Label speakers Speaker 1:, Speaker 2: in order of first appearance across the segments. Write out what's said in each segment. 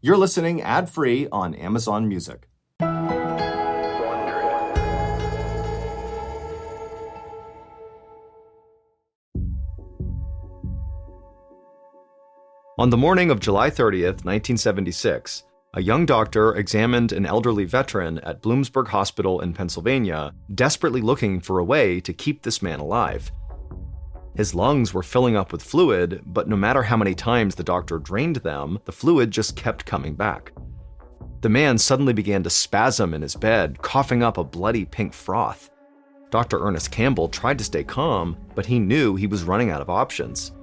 Speaker 1: You're listening ad-free on Amazon Music. On the morning of July 30th, 1976, a young doctor examined an elderly veteran at Bloomsburg Hospital in Pennsylvania, desperately looking for a way to keep this man alive. His lungs were filling up with fluid, but no matter how many times the doctor drained them, the fluid just kept coming back. The man suddenly began to spasm in his bed, coughing up a bloody pink froth. Dr. Ernest Campbell tried to stay calm, but he knew he was running out of options.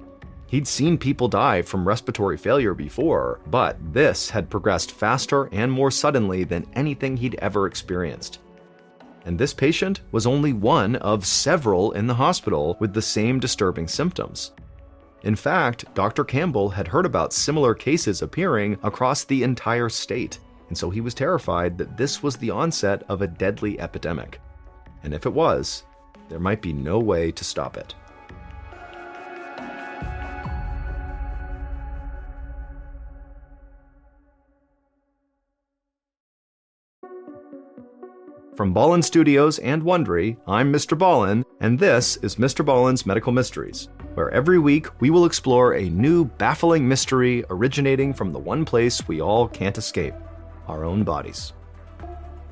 Speaker 1: He'd seen people die from respiratory failure before, but this had progressed faster and more suddenly than anything he'd ever experienced. And this patient was only one of several in the hospital with the same disturbing symptoms. In fact, Dr. Campbell had heard about similar cases appearing across the entire state, and so he was terrified that this was the onset of a deadly epidemic. And if it was, there might be no way to stop it. From Ballin Studios and Wondery, I'm Mr. Ballin, and this is Mr. Ballen's Medical Mysteries, where every week we will explore a new baffling mystery originating from the one place we all can't escape, our own bodies.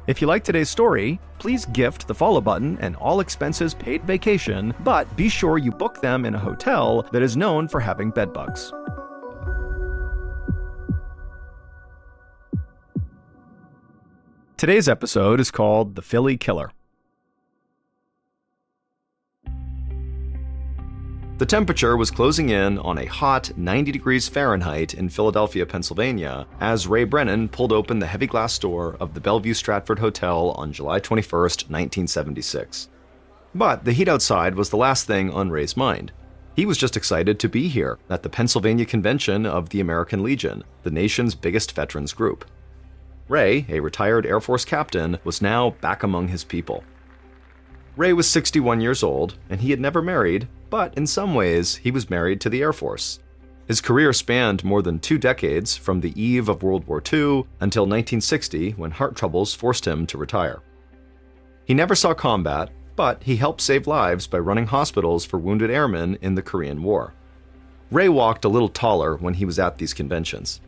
Speaker 1: If you like today's story, please gift the follow button and all expenses paid vacation, but be sure you book them in a hotel that is known for having bedbugs. Today's episode is called The Philly Killer. The temperature was closing in on a hot 90 degrees Fahrenheit in Philadelphia, Pennsylvania, as Ray Brennan pulled open the heavy glass door of the Bellevue Stratford Hotel on July 21st, 1976. But the heat outside was the last thing on Ray's mind. He was just excited to be here at the Pennsylvania Convention of the American Legion, the nation's biggest veterans group. Ray, a retired Air Force captain, was now back among his people. Ray was 61 years old, and he had never married, but in some ways, he was married to the Air Force. His career spanned more than 2 decades, from the eve of World War II until 1960, when heart troubles forced him to retire. He never saw combat, but he helped save lives by running hospitals for wounded airmen in the Korean War. Ray walked a little taller when he was at these conventions.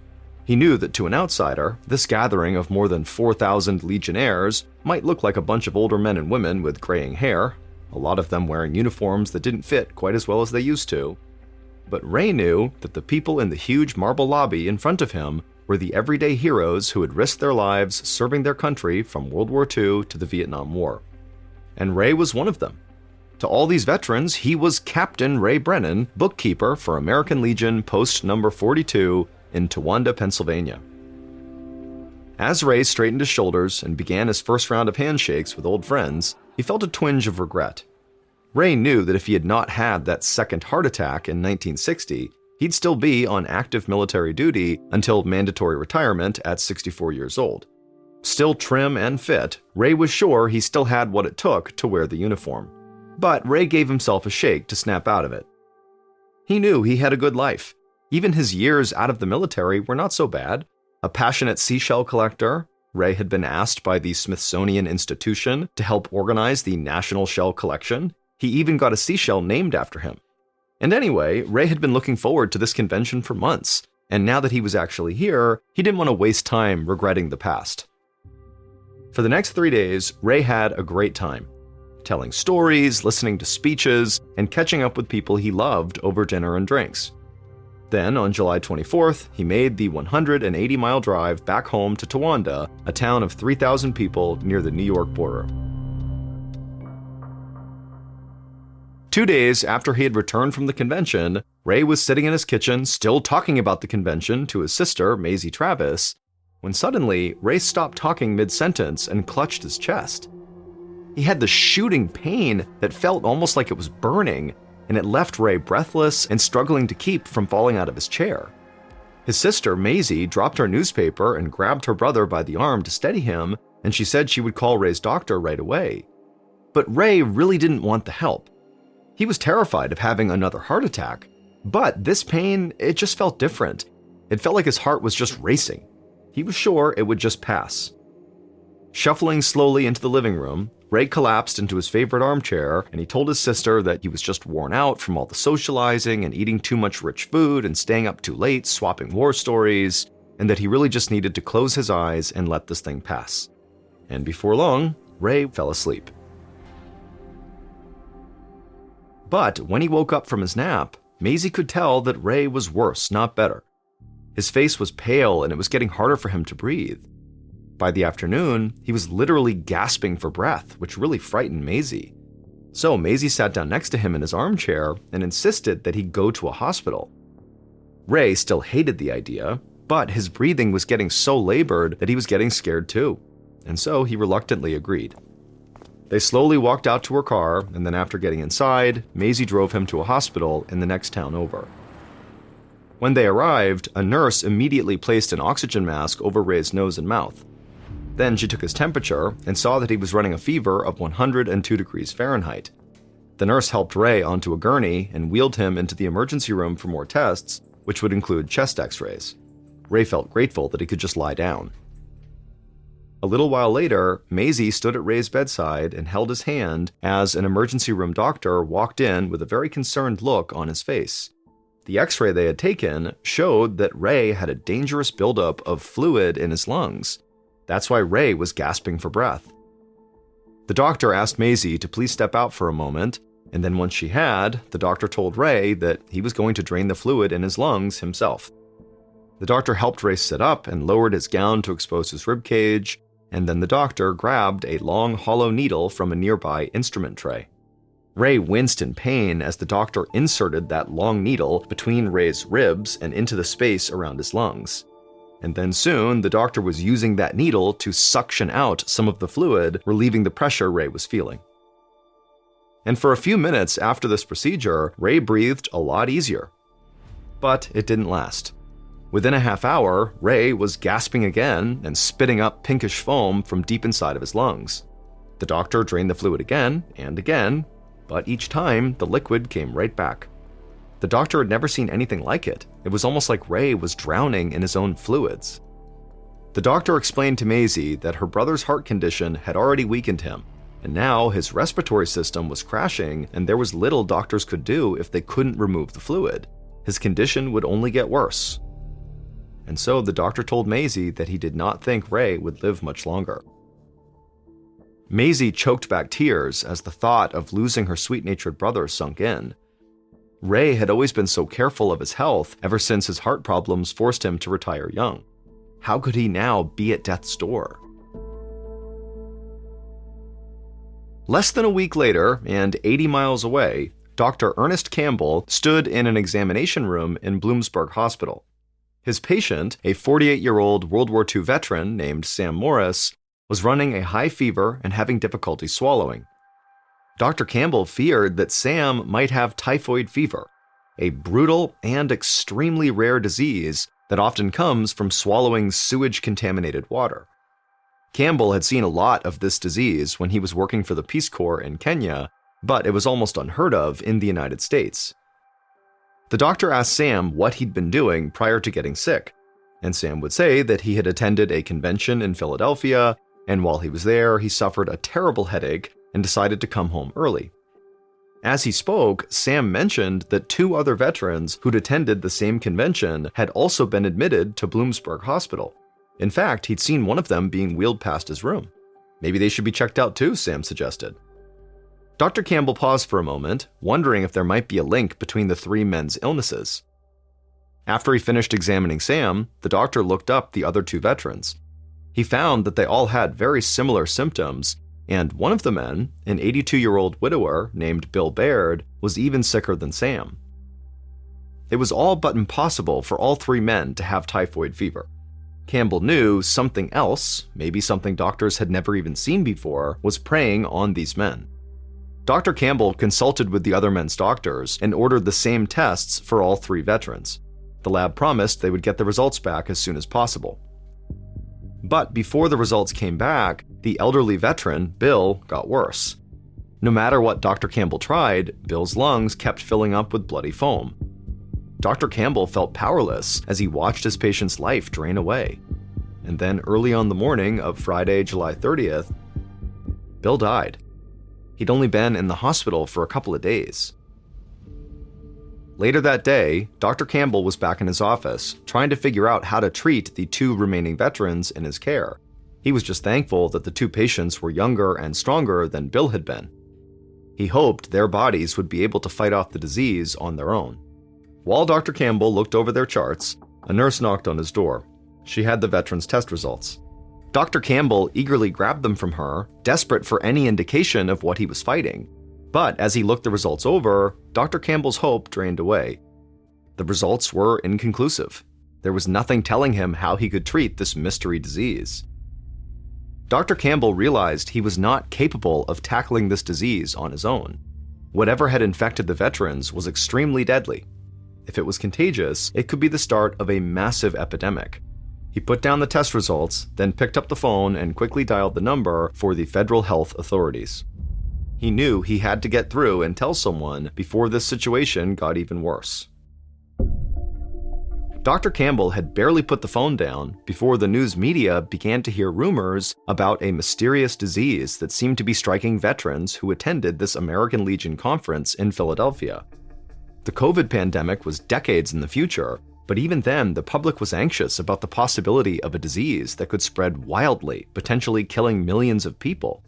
Speaker 1: He knew that to an outsider, this gathering of more than 4,000 Legionnaires might look like a bunch of older men and women with graying hair, a lot of them wearing uniforms that didn't fit quite as well as they used to. But Ray knew that the people in the huge marble lobby in front of him were the everyday heroes who had risked their lives serving their country from World War II to the Vietnam War. And Ray was one of them. To all these veterans, he was Captain Ray Brennan, bookkeeper for American Legion Post Number 42, in Towanda, Pennsylvania. As Ray straightened his shoulders and began his first round of handshakes with old friends, he felt a twinge of regret. Ray knew that if he had not had that second heart attack in 1960, he'd still be on active military duty until mandatory retirement at 64 years old. Still trim and fit, Ray was sure he still had what it took to wear the uniform. But Ray gave himself a shake to snap out of it. He knew he had a good life. Even his years out of the military were not so bad. A passionate seashell collector, Ray had been asked by the Smithsonian Institution to help organize the National Shell Collection. He even got a seashell named after him. And anyway, Ray had been looking forward to this convention for months, and now that he was actually here, he didn't want to waste time regretting the past. For the next 3 days, Ray had a great time, telling stories, listening to speeches, and catching up with people he loved over dinner and drinks. Then, on July 24th, he made the 180-mile drive back home to Towanda, a town of 3,000 people near the New York border. 2 days after he had returned from the convention, Ray was sitting in his kitchen, still talking about the convention to his sister, Maisie Travis, when suddenly, Ray stopped talking mid-sentence and clutched his chest. He had this shooting pain that felt almost like it was burning, and it left Ray breathless and struggling to keep from falling out of his chair. His sister, Maisie, dropped her newspaper and grabbed her brother by the arm to steady him, and she said she would call Ray's doctor right away. But Ray really didn't want the help. He was terrified of having another heart attack, but this pain, it just felt different. It felt like his heart was just racing. He was sure it would just pass. Shuffling slowly into the living room, Ray collapsed into his favorite armchair, and he told his sister that he was just worn out from all the socializing and eating too much rich food and staying up too late swapping war stories, and that he really just needed to close his eyes and let this thing pass. And before long, Ray fell asleep. But when he woke up from his nap, Maisie could tell that Ray was worse, not better. His face was pale and it was getting harder for him to breathe. By the afternoon, he was literally gasping for breath, which really frightened Maisie. So Maisie sat down next to him in his armchair and insisted that he go to a hospital. Ray still hated the idea, but his breathing was getting so labored that he was getting scared too, and so he reluctantly agreed. They slowly walked out to her car, and then after getting inside, Maisie drove him to a hospital in the next town over. When they arrived, a nurse immediately placed an oxygen mask over Ray's nose and mouth. Then she took his temperature and saw that he was running a fever of 102 degrees Fahrenheit. The nurse helped Ray onto a gurney and wheeled him into the emergency room for more tests, which would include chest x-rays. Ray felt grateful that he could just lie down. A little while later, Maisie stood at Ray's bedside and held his hand as an emergency room doctor walked in with a very concerned look on his face. The x-ray they had taken showed that Ray had a dangerous buildup of fluid in his lungs. That's why Ray was gasping for breath. The doctor asked Maisie to please step out for a moment, and then once she had, the doctor told Ray that he was going to drain the fluid in his lungs himself. The doctor helped Ray sit up and lowered his gown to expose his ribcage, and then the doctor grabbed a long hollow needle from a nearby instrument tray. Ray winced in pain as the doctor inserted that long needle between Ray's ribs and into the space around his lungs. And then soon, the doctor was using that needle to suction out some of the fluid, relieving the pressure Ray was feeling. And for a few minutes after this procedure, Ray breathed a lot easier. But it didn't last. Within a half hour, Ray was gasping again and spitting up pinkish foam from deep inside of his lungs. The doctor drained the fluid again and again, but each time the liquid came right back. The doctor had never seen anything like it. It was almost like Ray was drowning in his own fluids. The doctor explained to Maisie that her brother's heart condition had already weakened him, and now his respiratory system was crashing and there was little doctors could do if they couldn't remove the fluid. His condition would only get worse. And so the doctor told Maisie that he did not think Ray would live much longer. Maisie choked back tears as the thought of losing her sweet-natured brother sunk in. Ray had always been so careful of his health ever since his heart problems forced him to retire young. How could he now be at death's door? Less than a week later, and 80 miles away, Dr. Ernest Campbell stood in an examination room in Bloomsburg Hospital. His patient, a 48-year-old World War II veteran named Sam Morris, was running a high fever and having difficulty swallowing. Dr. Campbell feared that Sam might have typhoid fever, a brutal and extremely rare disease that often comes from swallowing sewage-contaminated water. Campbell had seen a lot of this disease when he was working for the Peace Corps in Kenya, but it was almost unheard of in the United States. The doctor asked Sam what he'd been doing prior to getting sick, and Sam would say that he had attended a convention in Philadelphia, and while he was there, he suffered a terrible headache and decided to come home early. As he spoke, Sam mentioned that 2 other veterans who'd attended the same convention had also been admitted to Bloomsburg Hospital. In fact, he'd seen one of them being wheeled past his room. Maybe they should be checked out too, Sam suggested. Dr. Campbell paused for a moment, wondering if there might be a link between the 3 men's illnesses. After he finished examining Sam, the doctor looked up the other 2 veterans. He found that they all had very similar symptoms, and one of the men, an 82-year-old widower named Bill Baird, was even sicker than Sam. It was all but impossible for all 3 men to have typhoid fever. Campbell knew something else, maybe something doctors had never even seen before, was preying on these men. Dr. Campbell consulted with the other men's doctors and ordered the same tests for all 3 veterans. The lab promised they would get the results back as soon as possible. But before the results came back, the elderly veteran, Bill, got worse. No matter what Dr. Campbell tried, Bill's lungs kept filling up with bloody foam. Dr. Campbell felt powerless as he watched his patient's life drain away. and then early on the morning of Friday, July 30th, Bill died. He'd only been in the hospital for a couple of days. Later that day, Dr. Campbell was back in his office, trying to figure out how to treat the 2 remaining veterans in his care. He was just thankful that the 2 patients were younger and stronger than Bill had been. He hoped their bodies would be able to fight off the disease on their own. While Dr. Campbell looked over their charts, a nurse knocked on his door. She had the veterans' test results. Dr. Campbell eagerly grabbed them from her, desperate for any indication of what he was fighting. But as he looked the results over, Dr. Campbell's hope drained away. The results were inconclusive. There was nothing telling him how he could treat this mystery disease. Dr. Campbell realized he was not capable of tackling this disease on his own. Whatever had infected the veterans was extremely deadly. If it was contagious, it could be the start of a massive epidemic. He put down the test results, then picked up the phone and quickly dialed the number for the federal health authorities. He knew he had to get through and tell someone before this situation got even worse. Dr. Campbell had barely put the phone down before the news media began to hear rumors about a mysterious disease that seemed to be striking veterans who attended this American Legion conference in Philadelphia. The COVID pandemic was decades in the future, but even then, the public was anxious about the possibility of a disease that could spread wildly, potentially killing millions of people.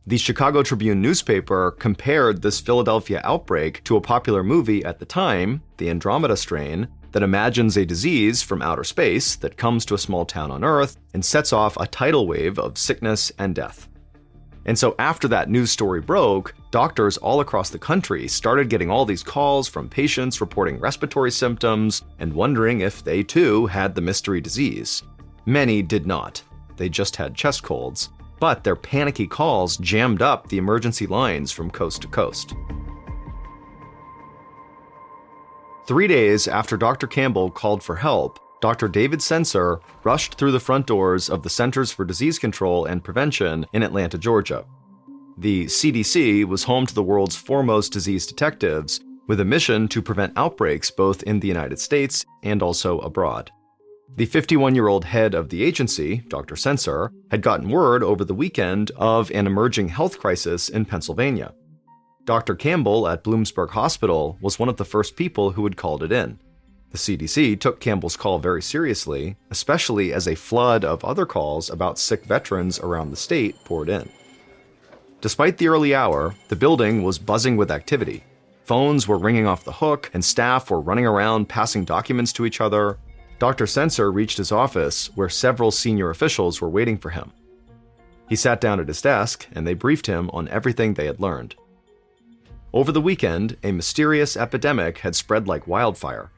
Speaker 1: The Chicago Tribune newspaper compared this Philadelphia outbreak to a popular movie at the time, The Andromeda Strain, that imagines a disease from outer space that comes to a small town on Earth and sets off a tidal wave of sickness and death. And so after that news story broke, doctors all across the country started getting all these calls from patients reporting respiratory symptoms and wondering if they too had the mystery disease. Many did not. They just had chest colds. But their panicky calls jammed up the emergency lines from coast to coast. 3 days after Dr. Campbell called for help, Dr. David Sensor rushed through the front doors of the Centers for Disease Control and Prevention in Atlanta, Georgia. The CDC was home to the world's foremost disease detectives, with a mission to prevent outbreaks both in the United States and also abroad. The 51-year-old head of the agency, Dr. Sensor, had gotten word over the weekend of an emerging health crisis in Pennsylvania. Dr. Campbell at Bloomsburg Hospital was one of the first people who had called it in. The CDC took Campbell's call very seriously, especially as a flood of other calls about sick veterans around the state poured in. Despite the early hour, the building was buzzing with activity. Phones were ringing off the hook, and staff were running around passing documents to each other. Dr. Sensor reached his office, where several senior officials were waiting for him. He sat down at his desk, and they briefed him on everything they had learned. Over the weekend, a mysterious epidemic had spread like wildfire.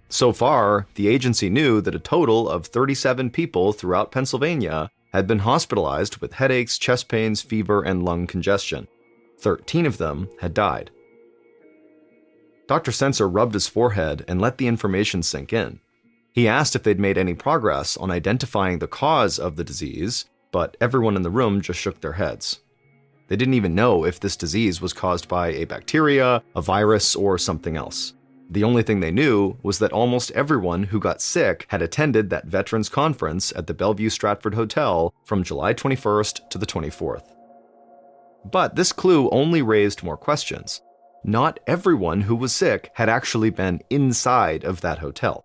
Speaker 1: So far, the agency knew that a total of 37 people throughout Pennsylvania had been hospitalized with headaches, chest pains, fever, and lung congestion. 13 of them had died. Dr. Sensor rubbed his forehead and let the information sink in. He asked if they'd made any progress on identifying the cause of the disease, but everyone in the room just shook their heads. They didn't even know if this disease was caused by a bacteria, a virus, or something else. The only thing they knew was that almost everyone who got sick had attended that veterans conference at the Bellevue Stratford Hotel from July 21st to the 24th. But this clue only raised more questions. Not everyone who was sick had actually been inside of that hotel.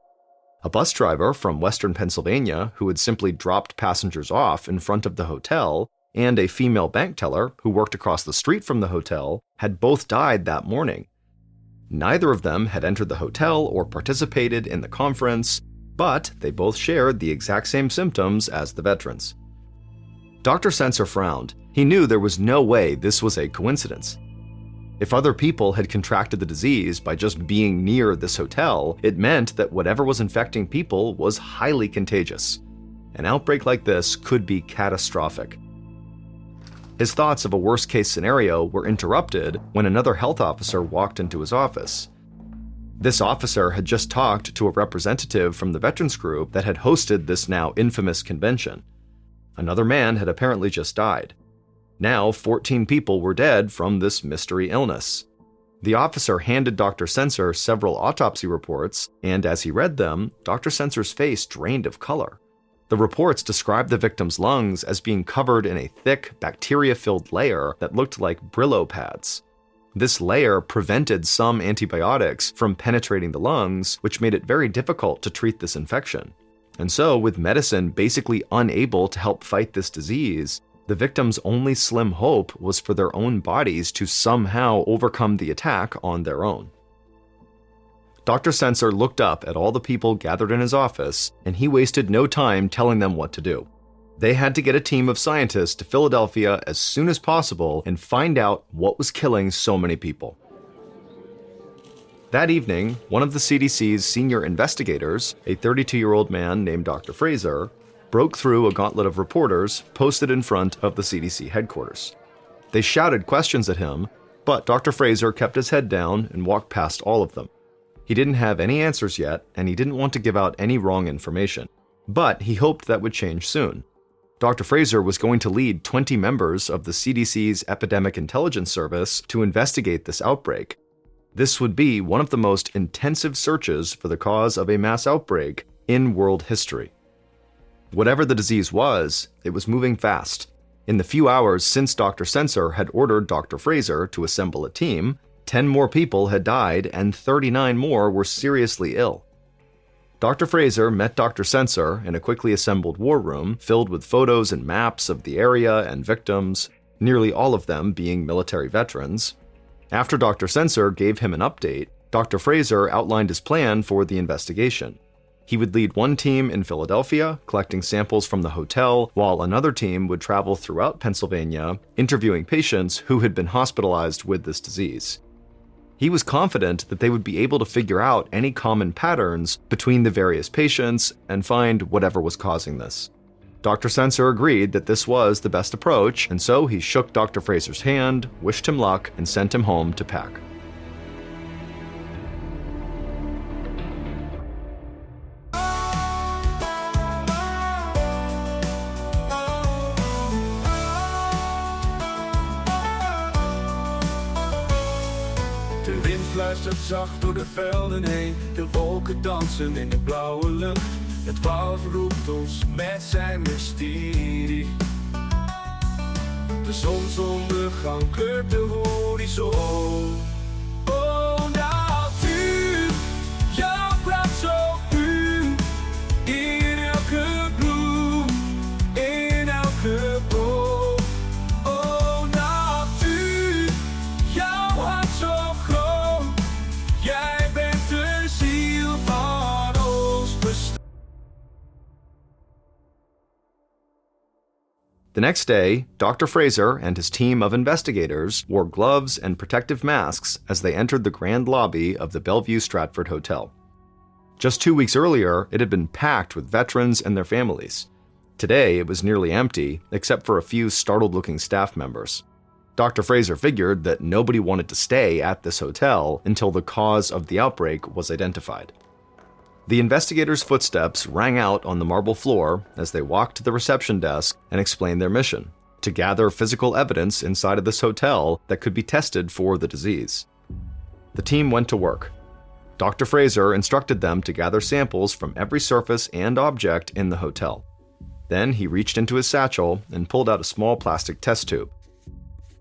Speaker 1: A bus driver from western Pennsylvania who had simply dropped passengers off in front of the hotel, and a female bank teller who worked across the street from the hotel had both died that morning. Neither of them had entered the hotel or participated in the conference, but they both shared the exact same symptoms as the veterans. Dr. Sensor frowned. He knew there was no way this was a coincidence. If other people had contracted the disease by just being near this hotel, it meant that whatever was infecting people was highly contagious. An outbreak like this could be catastrophic. His thoughts of a worst-case scenario were interrupted when another health officer walked into his office. This officer had just talked to a representative from the veterans group that had hosted this now infamous convention. Another man had apparently just died. Now 14 people were dead from this mystery illness. The officer handed Dr. Sensor several autopsy reports, and as he read them, Dr. Sensor's face drained of color. The reports described the victims' lungs as being covered in a thick, bacteria-filled layer that looked like Brillo pads. This layer prevented some antibiotics from penetrating the lungs, which made it very difficult to treat this infection. And so, with medicine basically unable to help fight this disease, the victims' only slim hope was for their own bodies to somehow overcome the attack on their own. Dr. Sensor looked up at all the people gathered in his office, and he wasted no time telling them what to do. They had to get a team of scientists to Philadelphia as soon as possible and find out what was killing so many people. That evening, one of the CDC's senior investigators, a 32-year-old man named Dr. Fraser, broke through a gauntlet of reporters posted in front of the CDC headquarters. They shouted questions at him, but Dr. Fraser kept his head down and walked past all of them. He didn't have any answers yet, and he didn't want to give out any wrong information. But he hoped that would change soon. Dr. Fraser was going to lead 20 members of the CDC's Epidemic Intelligence Service to investigate this outbreak. This would be one of the most intensive searches for the cause of a mass outbreak in world history. Whatever the disease was, it was moving fast. In the few hours since Dr. Sensor had ordered Dr. Fraser to assemble a team, 10 more people had died and 39 more were seriously ill. Dr. Fraser met Dr. Sensor in a quickly assembled war room filled with photos and maps of the area and victims, nearly all of them being military veterans. After Dr. Sensor gave him an update, Dr. Fraser outlined his plan for the investigation. He would lead one team in Philadelphia, collecting samples from the hotel, while another team would travel throughout Pennsylvania, interviewing patients who had been hospitalized with this disease. He was confident that they would be able to figure out any common patterns between the various patients and find whatever was causing this. Dr. Sensor agreed that this was the best approach, and so he shook Dr. Fraser's hand, wished him luck, and sent him home to pack.
Speaker 2: De wind fluistert zacht door de velden heen. De wolken dansen in de blauwe lucht. Het woud roept ons met zijn mysterie. De zonsondergang kleurt de horizon. Oh, natuur, jouw plaats zo puur. In elke bloem, in elke boom.
Speaker 1: The next day, Dr. Fraser and his team of investigators wore gloves and protective masks as they entered the grand lobby of the Bellevue Stratford Hotel. Just 2 weeks earlier, it had been packed with veterans and their families. Today, it was nearly empty, except for a few startled-looking staff members. Dr. Fraser figured that nobody wanted to stay at this hotel until the cause of the outbreak was identified. The investigators' footsteps rang out on the marble floor as they walked to the reception desk and explained their mission: to gather physical evidence inside of this hotel that could be tested for the disease. The team went to work. Dr. Fraser instructed them to gather samples from every surface and object in the hotel. Then he reached into his satchel and pulled out a small plastic test tube.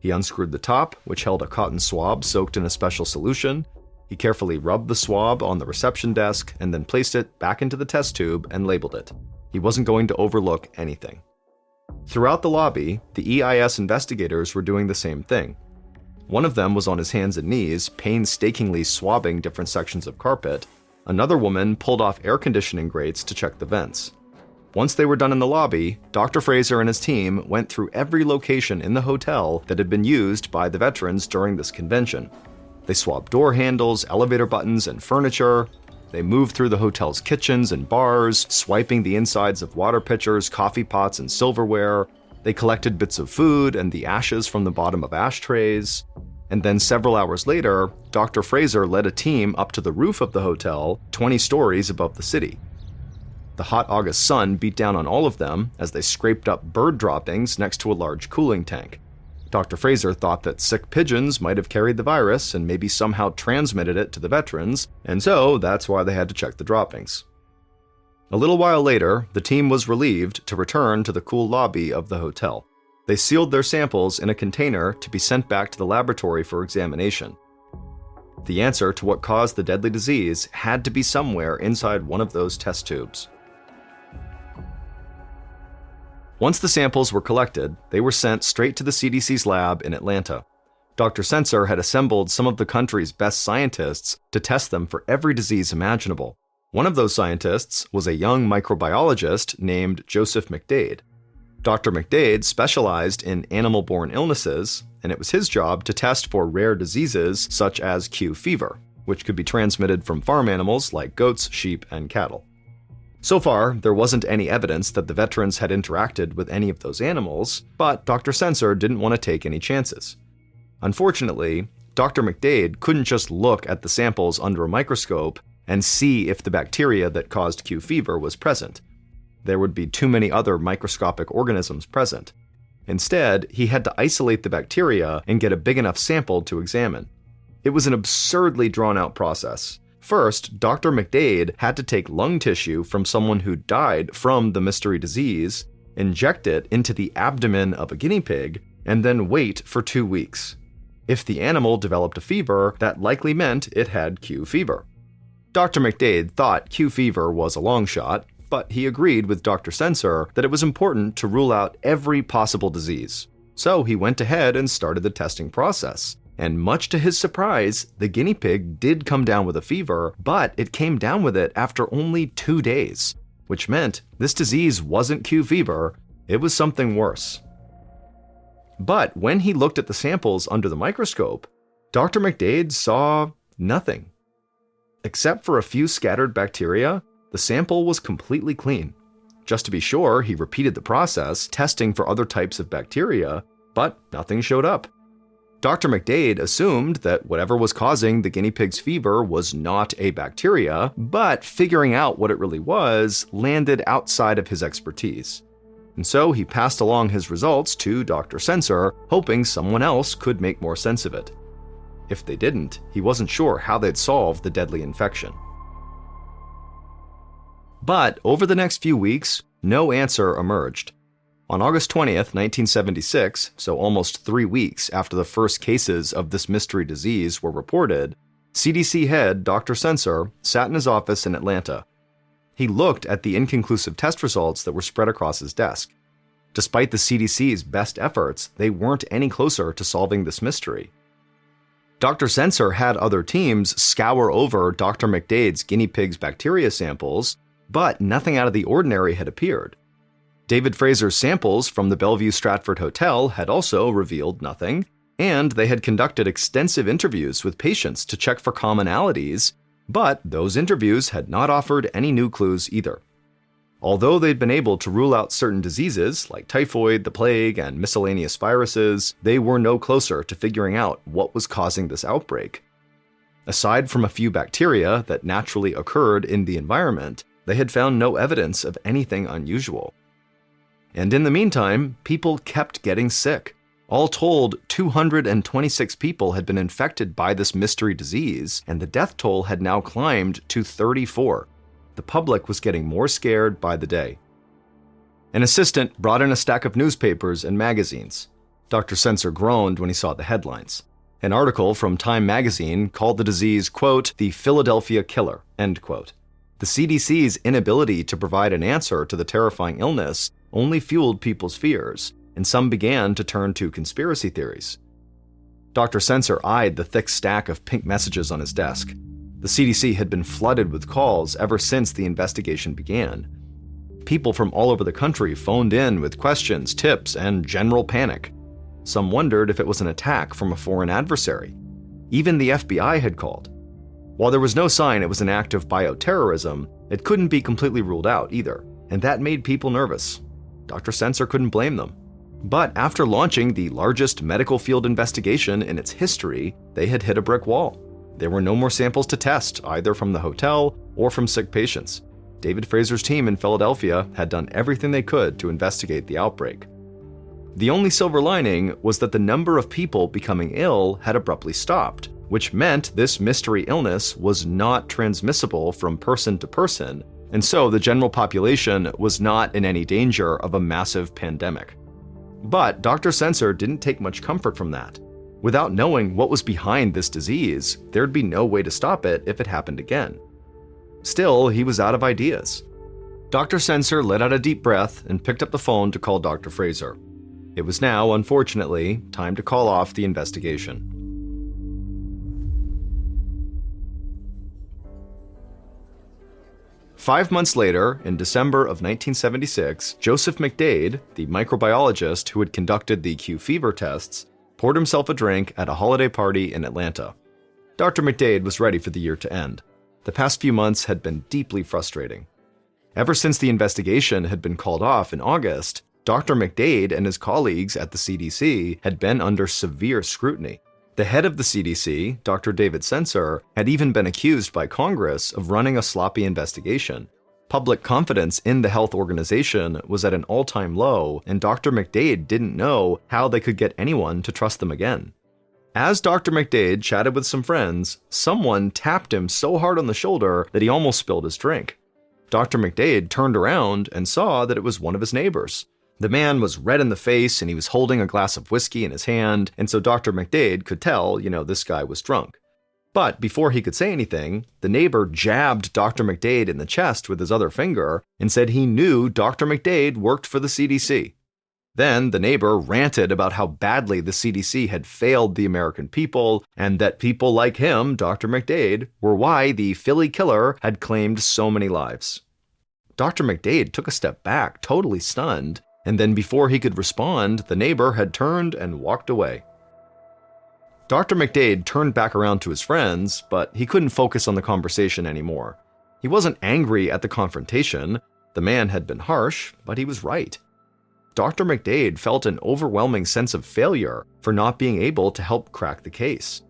Speaker 1: He unscrewed the top, which held a cotton swab soaked in a special solution. He carefully rubbed the swab on the reception desk and then placed it back into the test tube and labeled it. He wasn't going to overlook anything. Throughout the lobby, the EIS investigators were doing the same thing. One of them was on his hands and knees, painstakingly swabbing different sections of carpet. Another woman pulled off air conditioning grates to check the vents. Once they were done in the lobby, Dr. Fraser and his team went through every location in the hotel that had been used by the veterans during this convention. They swabbed door handles, elevator buttons, and furniture. They moved through the hotel's kitchens and bars, swiping the insides of water pitchers, coffee pots, and silverware. They collected bits of food and the ashes from the bottom of ashtrays. And then several hours later, Dr. Fraser led a team up to the roof of the hotel, 20 stories above the city. The hot August sun beat down on all of them as they scraped up bird droppings next to a large cooling tank. Dr. Fraser thought that sick pigeons might have carried the virus and maybe somehow transmitted it to the veterans, and so that's why they had to check the droppings. A little while later, the team was relieved to return to the cool lobby of the hotel. They sealed their samples in a container to be sent back to the laboratory for examination. The answer to what caused the deadly disease had to be somewhere inside one of those test tubes. Once the samples were collected, they were sent straight to the CDC's lab in Atlanta. Dr. Sensor had assembled some of the country's best scientists to test them for every disease imaginable. One of those scientists was a young microbiologist named Joseph McDade. Dr. McDade specialized in animal-borne illnesses, and it was his job to test for rare diseases such as Q fever, which could be transmitted from farm animals like goats, sheep, and cattle. So far, there wasn't any evidence that the veterans had interacted with any of those animals, but Dr. Sensor didn't want to take any chances. Unfortunately, Dr. McDade couldn't just look at the samples under a microscope and see if the bacteria that caused Q fever was present. There would be too many other microscopic organisms present. Instead, he had to isolate the bacteria and get a big enough sample to examine. It was an absurdly drawn-out process. First, Dr. McDade had to take lung tissue from someone who died from the mystery disease, inject it into the abdomen of a guinea pig, and then wait for 2 weeks. If the animal developed a fever, that likely meant it had Q fever. Dr. McDade thought Q fever was a long shot, but he agreed with Dr. Sensor that it was important to rule out every possible disease. So he went ahead and started the testing process. And much to his surprise, the guinea pig did come down with a fever, but it came down with it after only 2 days, which meant this disease wasn't Q fever, it was something worse. But when he looked at the samples under the microscope, Dr. McDade saw nothing. Except for a few scattered bacteria, the sample was completely clean. Just to be sure, he repeated the process, testing for other types of bacteria, but nothing showed up. Dr. McDade assumed that whatever was causing the guinea pig's fever was not a bacteria, but figuring out what it really was landed outside of his expertise. And so he passed along his results to Dr. Sensor, hoping someone else could make more sense of it. If they didn't, he wasn't sure how they'd solve the deadly infection. But over the next few weeks, no answer emerged. On August 20th, 1976, so almost 3 weeks after the first cases of this mystery disease were reported, CDC head Dr. Sensor sat in his office in Atlanta. He looked at the inconclusive test results that were spread across his desk. Despite the CDC's best efforts, they weren't any closer to solving this mystery. Dr. Sensor had other teams scour over Dr. McDade's guinea pig's bacteria samples, but nothing out of the ordinary had appeared. David Fraser's samples from the Bellevue Stratford Hotel had also revealed nothing, and they had conducted extensive interviews with patients to check for commonalities, but those interviews had not offered any new clues either. Although they'd been able to rule out certain diseases like typhoid, the plague, and miscellaneous viruses, they were no closer to figuring out what was causing this outbreak. Aside from a few bacteria that naturally occurred in the environment, they had found no evidence of anything unusual. And in the meantime, people kept getting sick. All told, 226 people had been infected by this mystery disease, and the death toll had now climbed to 34. The public was getting more scared by the day. An assistant brought in a stack of newspapers and magazines. Dr. Sensor groaned when he saw the headlines. An article from Time magazine called the disease, quote, "the Philadelphia killer," end quote. The CDC's inability to provide an answer to the terrifying illness only fueled people's fears, and some began to turn to conspiracy theories. Dr. Sensor eyed the thick stack of pink messages on his desk. The CDC had been flooded with calls ever since the investigation began. People from all over the country phoned in with questions, tips, and general panic. Some wondered if it was an attack from a foreign adversary. Even the FBI had called. While there was no sign it was an act of bioterrorism, it couldn't be completely ruled out either, and that made people nervous. Dr. Sensor couldn't blame them. But after launching the largest medical field investigation in its history, they had hit a brick wall. There were no more samples to test, either from the hotel or from sick patients. David Fraser's team in Philadelphia had done everything they could to investigate the outbreak. The only silver lining was that the number of people becoming ill had abruptly stopped, which meant this mystery illness was not transmissible from person to person, and so the general population was not in any danger of a massive pandemic. But Dr. Sensor didn't take much comfort from that. Without knowing what was behind this disease, there'd be no way to stop it if it happened again. Still, he was out of ideas. Dr. Sensor let out a deep breath and picked up the phone to call Dr. Fraser. It was now, unfortunately, time to call off the investigation. Five months later, in December of 1976, Joseph McDade, the microbiologist who had conducted the Q fever tests, poured himself a drink at a holiday party in Atlanta. Dr. McDade was ready for the year to end. The past few months had been deeply frustrating. Ever since the investigation had been called off in August, Dr. McDade and his colleagues at the CDC had been under severe scrutiny. The head of the CDC, Dr. David Sensor, had even been accused by Congress of running a sloppy investigation. Public confidence in the health organization was at an all-time low, and Dr. McDade didn't know how they could get anyone to trust them again. As Dr. McDade chatted with some friends, someone tapped him so hard on the shoulder that he almost spilled his drink. Dr. McDade turned around and saw that it was one of his neighbors. The man was red in the face and he was holding a glass of whiskey in his hand, and so Dr. McDade could tell, this guy was drunk. But before he could say anything, the neighbor jabbed Dr. McDade in the chest with his other finger and said he knew Dr. McDade worked for the CDC. Then the neighbor ranted about how badly the CDC had failed the American people and that people like him, Dr. McDade, were why the Philly killer had claimed so many lives. Dr. McDade took a step back, totally stunned, and then before he could respond, the neighbor had turned and walked away. Dr. McDade turned back around to his friends, but he couldn't focus on the conversation anymore. He wasn't angry at the confrontation. The man had been harsh, but he was right. Dr. McDade felt an overwhelming sense of failure for not being able to help crack the case.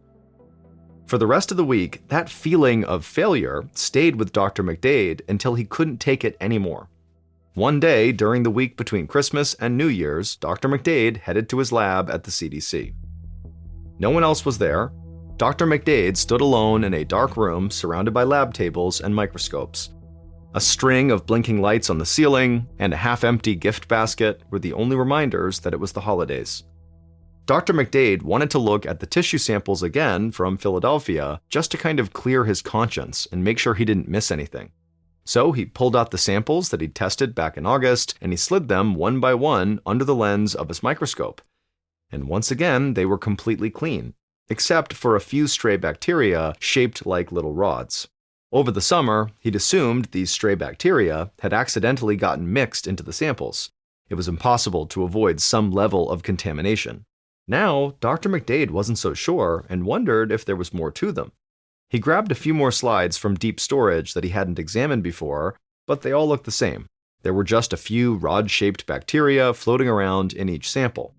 Speaker 1: For the rest of the week, that feeling of failure stayed with Dr. McDade until he couldn't take it anymore. One day during the week between Christmas and New Year's, Dr. McDade headed to his lab at the CDC. No one else was there. Dr. McDade stood alone in a dark room surrounded by lab tables and microscopes. A string of blinking lights on the ceiling and a half-empty gift basket were the only reminders that it was the holidays. Dr. McDade wanted to look at the tissue samples again from Philadelphia just to kind of clear his conscience and make sure he didn't miss anything. So he pulled out the samples that he'd tested back in August and he slid them one by one under the lens of his microscope. And once again, they were completely clean, except for a few stray bacteria shaped like little rods. Over the summer, he'd assumed these stray bacteria had accidentally gotten mixed into the samples. It was impossible to avoid some level of contamination. Now, Dr. McDade wasn't so sure and wondered if there was more to them. He grabbed a few more slides from deep storage that he hadn't examined before, but they all looked the same. There were just a few rod-shaped bacteria floating around in each sample.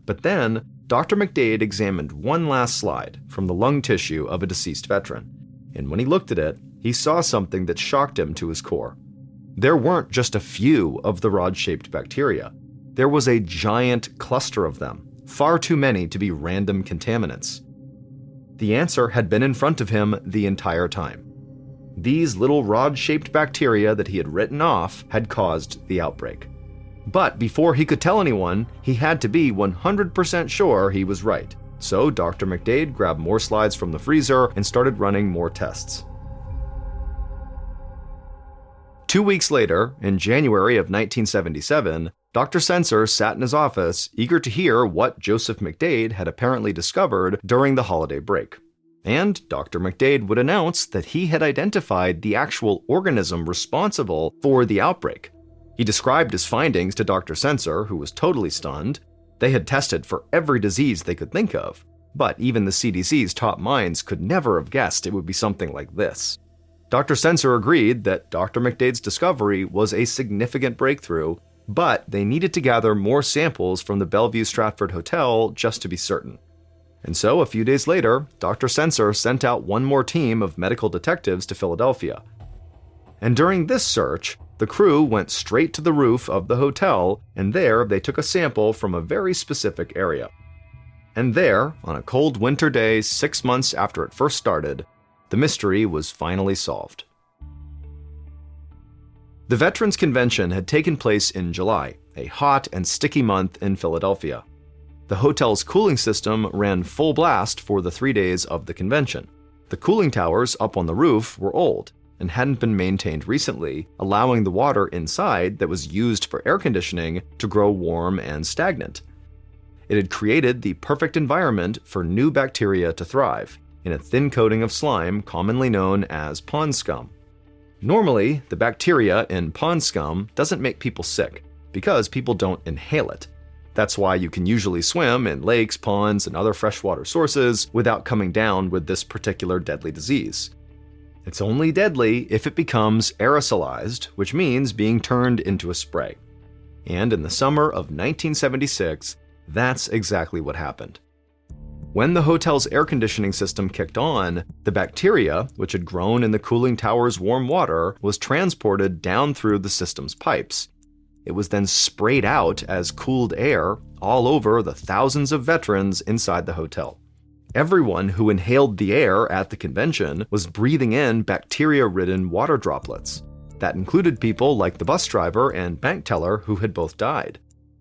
Speaker 1: But then, Dr. McDade examined one last slide from the lung tissue of a deceased veteran, and when he looked at it, he saw something that shocked him to his core. There weren't just a few of the rod-shaped bacteria. There was a giant cluster of them, far too many to be random contaminants. The answer had been in front of him the entire time. These little rod-shaped bacteria that he had written off had caused the outbreak. But before he could tell anyone, he had to be 100% sure he was right. So Dr. McDade grabbed more slides from the freezer and started running more tests. 2 weeks later, in January of 1977, Dr. Sensor sat in his office, eager to hear what Joseph McDade had apparently discovered during the holiday break. And Dr. McDade would announce that he had identified the actual organism responsible for the outbreak. He described his findings to Dr. Sensor, who was totally stunned. They had tested for every disease they could think of, but even the CDC's top minds could never have guessed it would be something like this. Dr. Sensor agreed that Dr. McDade's discovery was a significant breakthrough, but they needed to gather more samples from the Bellevue Stratford Hotel just to be certain. And so, a few days later, Dr. Sensor sent out one more team of medical detectives to Philadelphia. And during this search, the crew went straight to the roof of the hotel, and there they took a sample from a very specific area. And there, on a cold winter day 6 months after it first started, the mystery was finally solved. The Veterans Convention had taken place in July, a hot and sticky month in Philadelphia. The hotel's cooling system ran full blast for the 3 days of the convention. The cooling towers up on the roof were old and hadn't been maintained recently, allowing the water inside that was used for air conditioning to grow warm and stagnant. It had created the perfect environment for new bacteria to thrive, in a thin coating of slime commonly known as pond scum. Normally, the bacteria in pond scum doesn't make people sick, because people don't inhale it. That's why you can usually swim in lakes, ponds, and other freshwater sources without coming down with this particular deadly disease. It's only deadly if it becomes aerosolized, which means being turned into a spray. And in the summer of 1976, that's exactly what happened. When the hotel's air conditioning system kicked on, the bacteria, which had grown in the cooling tower's warm water, was transported down through the system's pipes. It was then sprayed out as cooled air all over the thousands of veterans inside the hotel. Everyone who inhaled the air at the convention was breathing in bacteria-ridden water droplets. That included people like the bus driver and bank teller who had both died.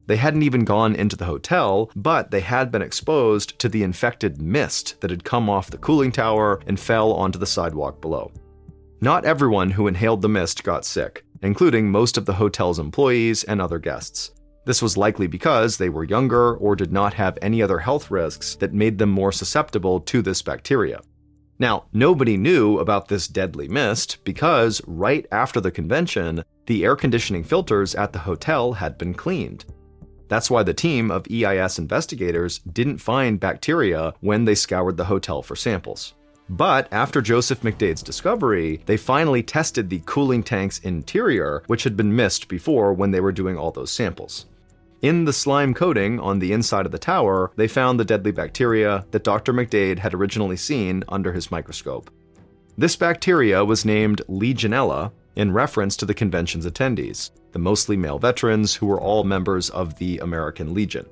Speaker 1: They hadn't even gone into the hotel, but they had been exposed to the infected mist that had come off the cooling tower and fell onto the sidewalk below. Not everyone who inhaled the mist got sick, including most of the hotel's employees and other guests. This was likely because they were younger or did not have any other health risks that made them more susceptible to this bacteria. Now, nobody knew about this deadly mist because right after the convention, the air conditioning filters at the hotel had been cleaned. That's why the team of EIS investigators didn't find bacteria when they scoured the hotel for samples. But after Joseph McDade's discovery, they finally tested the cooling tank's interior, which had been missed before when they were doing all those samples. In the slime coating on the inside of the tower, they found the deadly bacteria that Dr. McDade had originally seen under his microscope. This bacteria was named Legionella in reference to the convention's attendees, the mostly male veterans who were all members of the American Legion.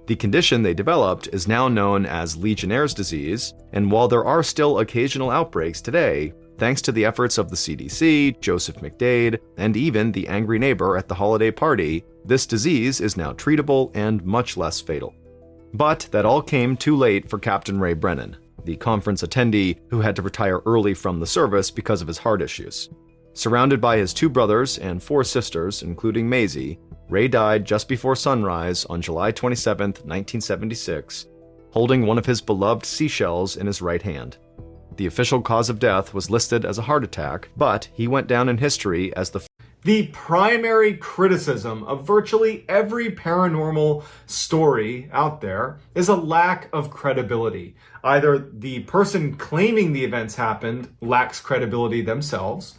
Speaker 1: The condition they developed is now known as Legionnaire's disease, and while there are still occasional outbreaks today, thanks to the efforts of the CDC, Joseph McDade, and even the angry neighbor at the holiday party, this disease is now treatable and much less fatal. But that all came too late for Captain Ray Brennan, the conference attendee who had to retire early from the service because of his heart issues. Surrounded by his 2 brothers and 4 sisters, including Maisie, Ray died just before sunrise on July 27, 1976, holding one of his beloved seashells in his right hand. The official cause of death was listed as a heart attack, but he went down in history as the primary criticism of virtually every paranormal story out there is a lack of credibility. Either the person claiming the events happened lacks credibility themselves,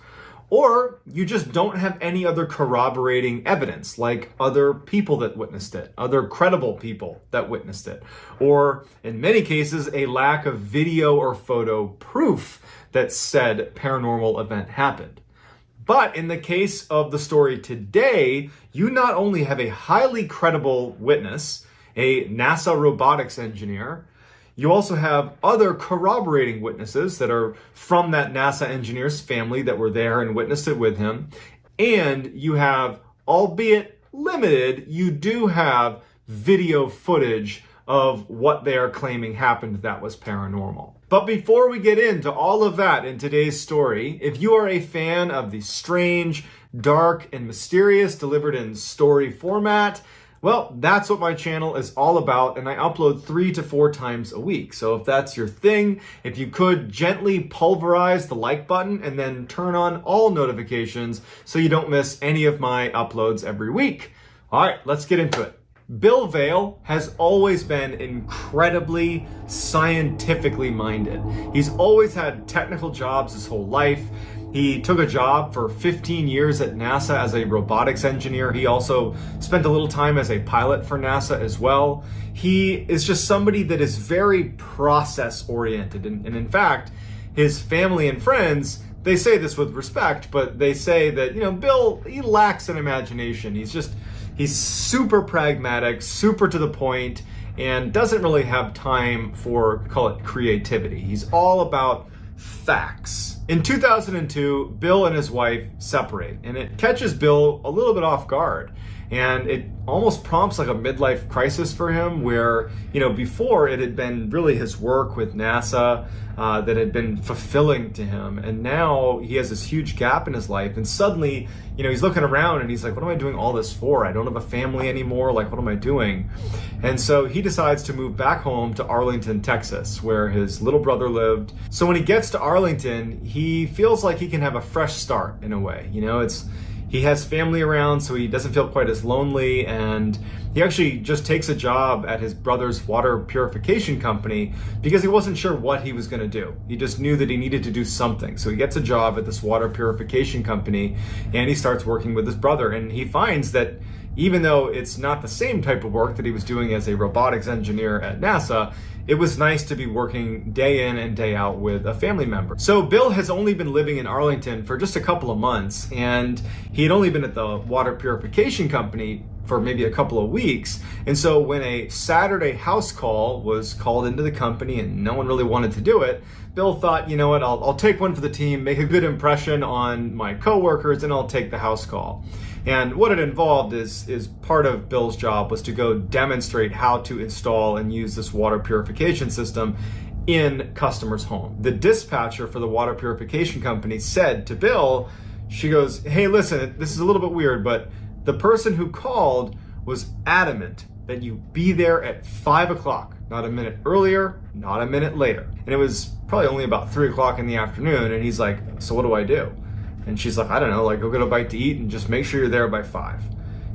Speaker 1: or you just don't have any other corroborating evidence, like other people that witnessed it, other credible people that witnessed it, or in many cases, a lack of video or photo proof that said paranormal event happened. But in the case of the story today, you not only have a highly credible witness, a NASA robotics engineer, you also have other corroborating witnesses that are from that NASA engineer's family that were there and witnessed it with him. And you have, albeit limited, you do have video footage of what they are claiming happened that was paranormal. But before we get into all of that in today's story, if you are a fan of the strange, dark, and mysterious delivered in story format, well, that's what my channel is all about, and I upload 3 to 4 times a week. So if that's your thing, if you could gently pulverize the like button and then turn on all notifications so you don't miss any of my uploads every week. All right, let's get into it. Bill Vail has always been incredibly scientifically minded. He's always had technical jobs his whole life. He took a job for 15 years at NASA as a robotics engineer. He also spent a little time as a pilot for NASA as well. He is just somebody that is very process-oriented. And in fact, his family and friends, they say this with respect, but they say that, Bill, he lacks an imagination. He's super pragmatic, super to the point, and doesn't really have time for, call it, creativity. He's all about facts.
Speaker 3: In 2002, Bill and his wife separate, and it catches Bill a little bit off guard. And it almost prompts like a midlife crisis for him where, before it had been really his work with NASA that had been fulfilling to him. And now he has this huge gap in his life. And suddenly, he's looking around and he's like, what am I doing all this for? I don't have a family anymore. Like, what am I doing? And so he decides to move back home to Arlington, Texas, where his little brother lived. So when he gets to Arlington, he feels like he can have a fresh start in a way. He has family around, so he doesn't feel quite as lonely, and he actually just takes a job at his brother's water purification company because he wasn't sure what he was going to do. He just knew that he needed to do something. So he gets a job at this water purification company, and he starts working with his brother, and he finds that even though it's not the same type of work that he was doing as a robotics engineer at NASA, it was nice to be working day in and day out with a family member. So Bill has only been living in Arlington for just a couple of months, and he had only been at the water purification company for maybe a couple of weeks. And so when a Saturday house call was called into the company and no one really wanted to do it, Bill thought, you know what, I'll take one for the team, make a good impression on my coworkers, and I'll take the house call. And what it involved is part of Bill's job was to go demonstrate how to install and use this water purification system in customers' home. The dispatcher for the water purification company said to Bill, she goes, hey, listen, this is a little bit weird, but the person who called was adamant that you be there at 5 o'clock, not a minute earlier, not a minute later. And it was probably only about 3 o'clock in the afternoon. And he's like, so what do I do? And she's like, I don't know, like go get a bite to eat and just make sure you're there by 5.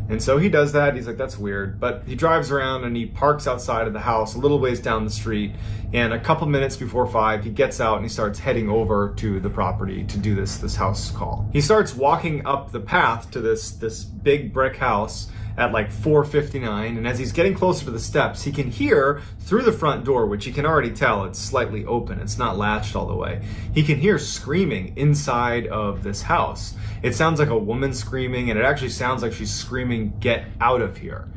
Speaker 3: And so he does that. He's like, that's weird. But he drives around and he parks outside of the house a little ways down the street. And a couple minutes before 5, he gets out and he starts heading over to the property to do this house call. He starts walking up the path to this big brick house at like 4:59, and as he's getting closer to the steps, he can hear through the front door, which he can already tell it's slightly open, it's not latched all the way. He can hear screaming inside of this house. It sounds like a woman screaming, and it actually sounds like she's screaming, get out of here.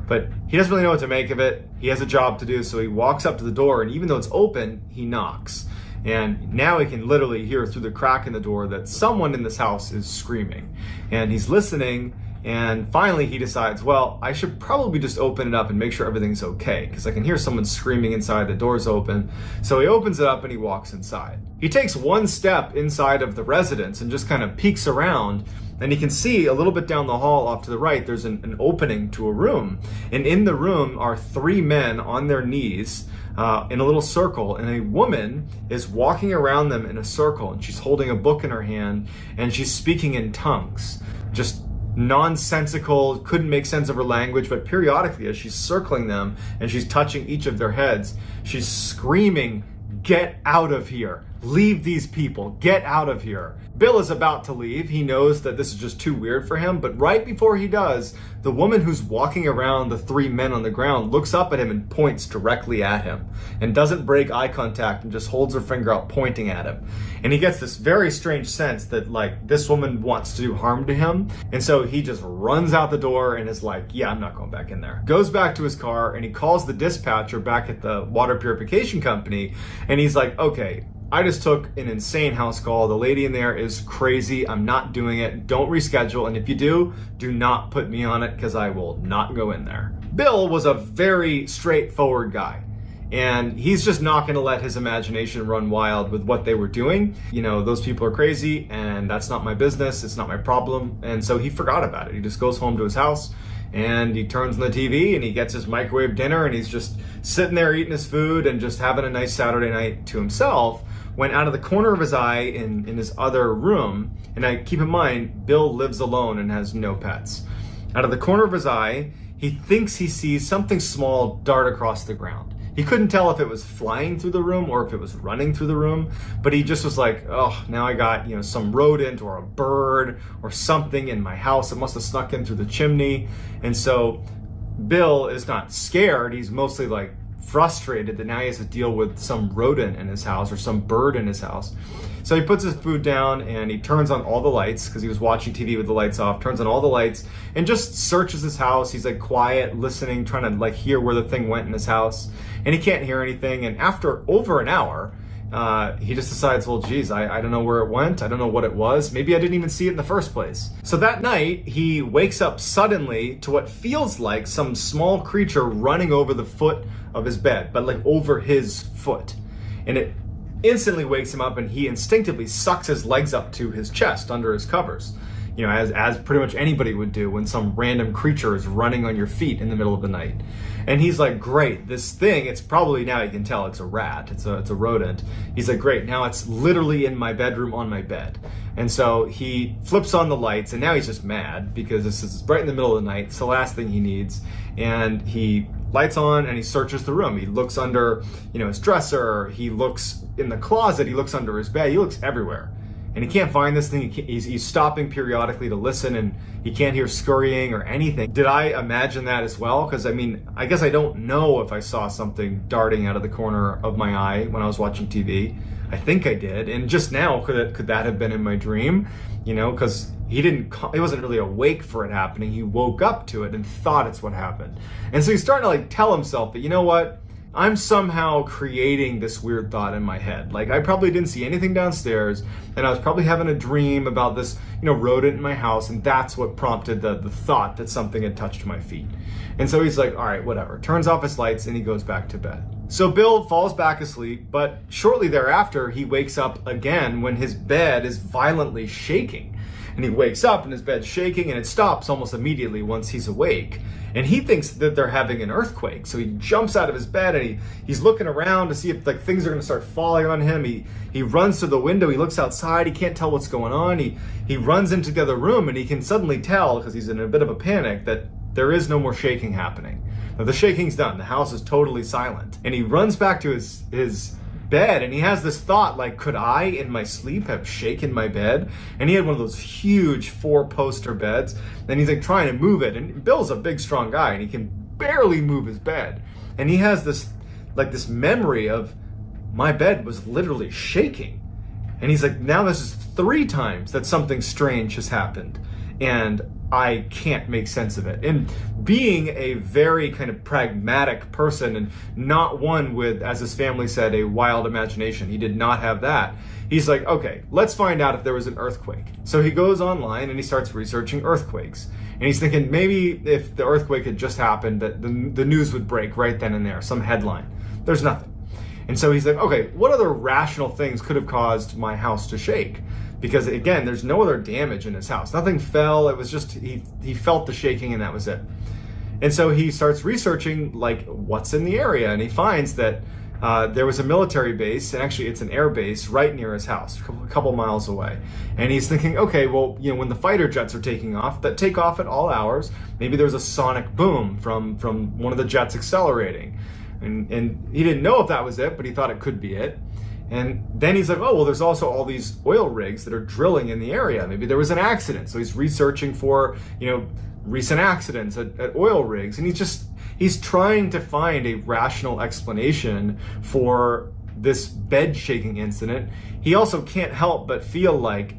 Speaker 3: But he doesn't really know what to make of it. He has a job to do, so he walks up to the door, and even though it's open, he knocks. And now he can literally hear through the crack in the door that someone in this house is screaming. And he's listening, and finally he decides, well, I should probably just open it up and make sure everything's okay, because I can hear someone screaming inside, the door's open. So he opens it up and he walks inside. He takes one step inside of the residence and just kind of peeks around, and he can see a little bit down the hall off to the right, there's an opening to a room. And in the room are 3 men on their knees in a little circle, and a woman is walking around them in a circle, and she's holding a book in her hand, and she's speaking in tongues. Just nonsensical, couldn't make sense of her language, but periodically as she's circling them and she's touching each of their heads, she's screaming, get out of here. Leave these people. Get out of here. Bill is about to leave. He knows that this is just too weird for him, but right before he does, the woman who's walking around the 3 men on the ground looks up at him and points directly at him and doesn't break eye contact and just holds her finger out pointing at him. And he gets this very strange sense that like this woman wants to do harm to him. And so he just runs out the door and is like, yeah, I'm not going back in there. Goes back to his car and he calls the dispatcher back at the water purification company. And he's like, okay, I just took an insane house call. The lady in there is crazy. I'm not doing it. Don't reschedule. And if you do not put me on it because I will not go in there. Bill was a very straightforward guy. And he's just not going to let his imagination run wild with what they were doing. You know, those people are crazy and that's not my business. It's not my problem. And so he forgot about it. He just goes home to his house and he turns on the TV and he gets his microwave dinner and he's just sitting there eating his food and just having a nice Saturday night to himself, when out of the corner of his eye in his other room, and I keep in mind, Bill lives alone and has no pets. Out of the corner of his eye, he thinks he sees something small dart across the ground. He couldn't tell if it was flying through the room or if it was running through the room, but he just was like, oh, now I got, some rodent or a bird or something in my house. It must have snuck in through the chimney. And so Bill is not scared. He's mostly like frustrated that now he has to deal with some rodent in his house or some bird in his house. So he puts his food down and he turns on all the lights because he was watching TV with the lights off, turns on all the lights and just searches his house. He's like quiet, listening, trying to like hear where the thing went in his house, and he can't hear anything. And after over an hour, he just decides, well, geez, I don't know where it went. I don't know what it was. Maybe I didn't even see it in the first place. So that night, he wakes up suddenly to what feels like some small creature running over the foot of his bed, but like over his foot. And it instantly wakes him up, and he instinctively sucks his legs up to his chest under his covers. You know, as pretty much anybody would do when some random creature is running on your feet in the middle of the night. And he's like, great, this thing, it's probably, now you can tell it's a rat, it's a rodent. He's like, great, now it's literally in my bedroom on my bed. And so he flips on the lights, and now he's just mad because this is right in the middle of the night. It's the last thing he needs. And he lights on and he searches the room. He looks under, his dresser, he looks in the closet, he looks under his bed, he looks everywhere. And he can't find this thing. He's stopping periodically to listen, and he can't hear scurrying or anything. Did I imagine that as well? Because I guess I don't know if I saw something darting out of the corner of my eye when I was watching TV. I think I did. And just now, could that have been in my dream? Because he wasn't really awake for it happening. He woke up to it and thought it's what happened. And so he's starting to tell himself that, you know what? I'm somehow creating this weird thought in my head. I probably didn't see anything downstairs, and I was probably having a dream about this, rodent in my house, and that's what prompted the thought that something had touched my feet. And so he's like, all right, whatever. Turns off his lights, and he goes back to bed. So Bill falls back asleep, but shortly thereafter, he wakes up again when his bed is violently shaking. And he wakes up and his bed's shaking, and it stops almost immediately once he's awake. And he thinks that they're having an earthquake. So he jumps out of his bed, and he's looking around to see if things are going to start falling on him. He runs to the window. He looks outside. He can't tell what's going on. He runs into the other room, and he can suddenly tell, because he's in a bit of a panic, that there is no more shaking happening. Now, the shaking's done. The house is totally silent. And he runs back to his bed, and he has this thought, could I in my sleep have shaken my bed? And he had one of those huge 4-poster beds, and he's trying to move it, and Bill's a big strong guy, and he can barely move his bed, and he has this memory of, my bed was literally shaking. And he's like, now this is 3 times that something strange has happened, and I can't make sense of it. And being a very kind of pragmatic person, and not one with, as his family said, a wild imagination, he did not have that. He's like, okay, let's find out if there was an earthquake. So he goes online and he starts researching earthquakes. And he's thinking maybe if the earthquake had just happened, that the news would break right then and there, some headline. There's nothing. And so he's like, okay, what other rational things could have caused my house to shake? Because again, there's no other damage in his house. Nothing fell. It was just, he felt the shaking, and that was it. And so he starts researching what's in the area, and he finds that there was a military base, and actually it's an air base right near his house, a couple miles away. And he's thinking, okay, well, when the fighter jets are taking off, that take off at all hours, maybe there's a sonic boom from one of the jets accelerating. And he didn't know if that was it, but he thought it could be it. And then he's like, oh, well, there's also all these oil rigs that are drilling in the area. Maybe there was an accident. So he's researching for, recent accidents at oil rigs. And he's trying to find a rational explanation for this bed shaking incident. He also can't help but feel like,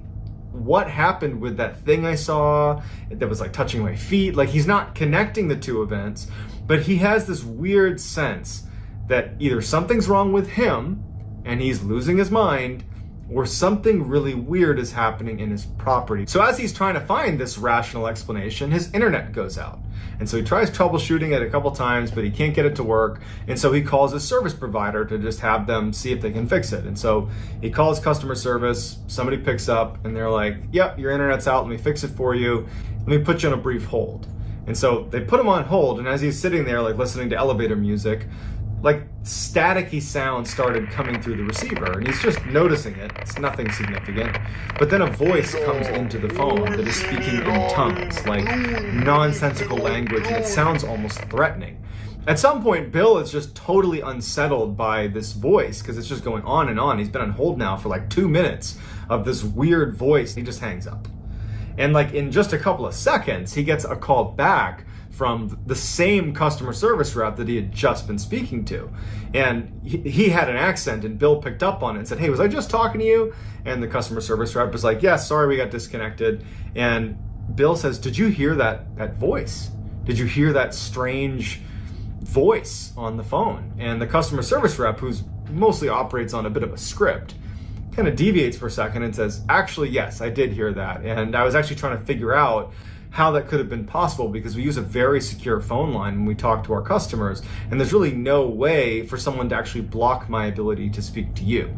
Speaker 3: what happened with that thing I saw that was touching my feet? He's not connecting the two events, but he has this weird sense that either something's wrong with him and he's losing his mind, or something really weird is happening in his property. So as he's trying to find this rational explanation, his internet goes out. And so he tries troubleshooting it a couple times, but he can't get it to work. And so he calls his service provider to just have them see if they can fix it. And so he calls customer service, somebody picks up, and they're like, yep, your internet's out, let me fix it for you. Let me put you on a brief hold. And so they put him on hold, and as he's sitting there listening to elevator music, staticky sound started coming through the receiver, and he's just noticing it. It's nothing significant. But then a voice comes into the phone that is speaking in tongues, nonsensical language, and it sounds almost threatening. At some point, Bill is just totally unsettled by this voice, because it's just going on and on. He's been on hold now for 2 minutes of this weird voice. He just hangs up. And in just a couple of seconds, he gets a call back from the same customer service rep that he had just been speaking to. And he had an accent, and Bill picked up on it and said, hey, was I just talking to you? And the customer service rep was like, yes, sorry, we got disconnected. And Bill says, did you hear that voice? Did you hear that strange voice on the phone? And the customer service rep, who's mostly operates on a bit of a script, kind of deviates for a second and says, actually, yes, I did hear that. And I was actually trying to figure out how that could have been possible, because we use a very secure phone line when we talk to our customers, and there's really no way for someone to actually block my ability to speak to you.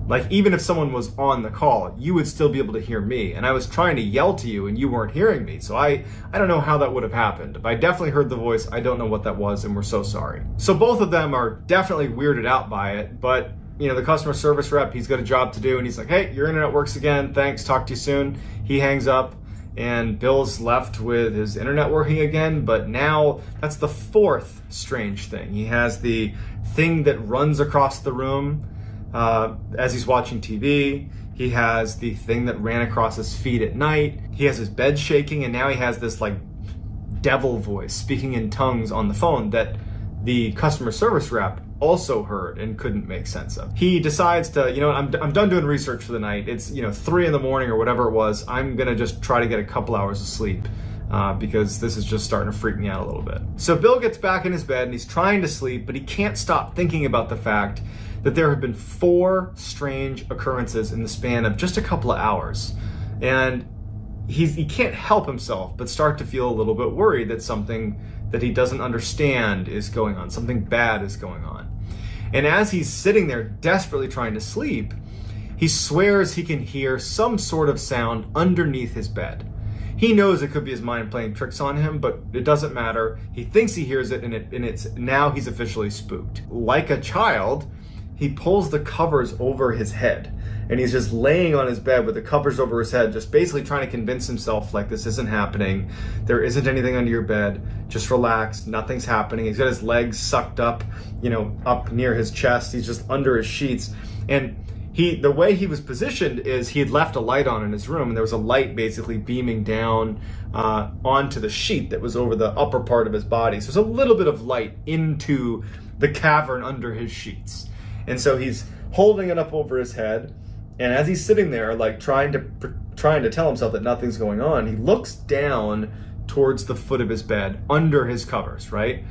Speaker 3: Like, even if someone was on the call, you would still be able to hear me, and I was trying to yell to you and you weren't hearing me. So I don't know how that would have happened. But I definitely heard the voice. I don't know what that was, and we're so sorry. So both of them are definitely weirded out by it, but the customer service rep, he's got a job to do, and he's like, hey, your internet works again, thanks, talk to you soon. He hangs up, and Bill's left with his internet working again, but now that's the fourth strange thing. He has the thing that runs across the room as he's watching TV. He has the thing that ran across his feet at night. He has his bed shaking, and now he has this like devil voice speaking in tongues on the phone that the customer service rep also heard and couldn't make sense of. He decides to, I'm done doing research for the night. It's 3 a.m. or whatever it was. I'm gonna just try to get a couple hours of sleep because this is just starting to freak me out a little bit. So Bill gets back in his bed and he's trying to sleep, but he can't stop thinking about the fact that there have been 4 strange occurrences in the span of just a couple of hours. And he can't help himself but start to feel a little bit worried that something that he doesn't understand is going on, something bad is going on. And as he's sitting there desperately trying to sleep, he swears he can hear some sort of sound underneath his bed. He knows it could be his mind playing tricks on him, but it doesn't matter. He thinks he hears it, and it's now he's officially spooked. Like a child, he pulls the covers over his head, and he's just laying on his bed with the covers over his head, just basically trying to convince himself like this isn't happening. There isn't anything under your bed. Just relax. Nothing's happening. He's got his legs sucked up, up near his chest. He's just under his sheets. And the way he was positioned is he had left a light on in his room, and there was a light basically beaming down onto the sheet that was over the upper part of his body. So there's a little bit of light into the cavern under his sheets. And so he's holding it up over his head. And as he's sitting there, like trying to tell himself that nothing's going on, he looks down towards the foot of his bed, under his covers, right?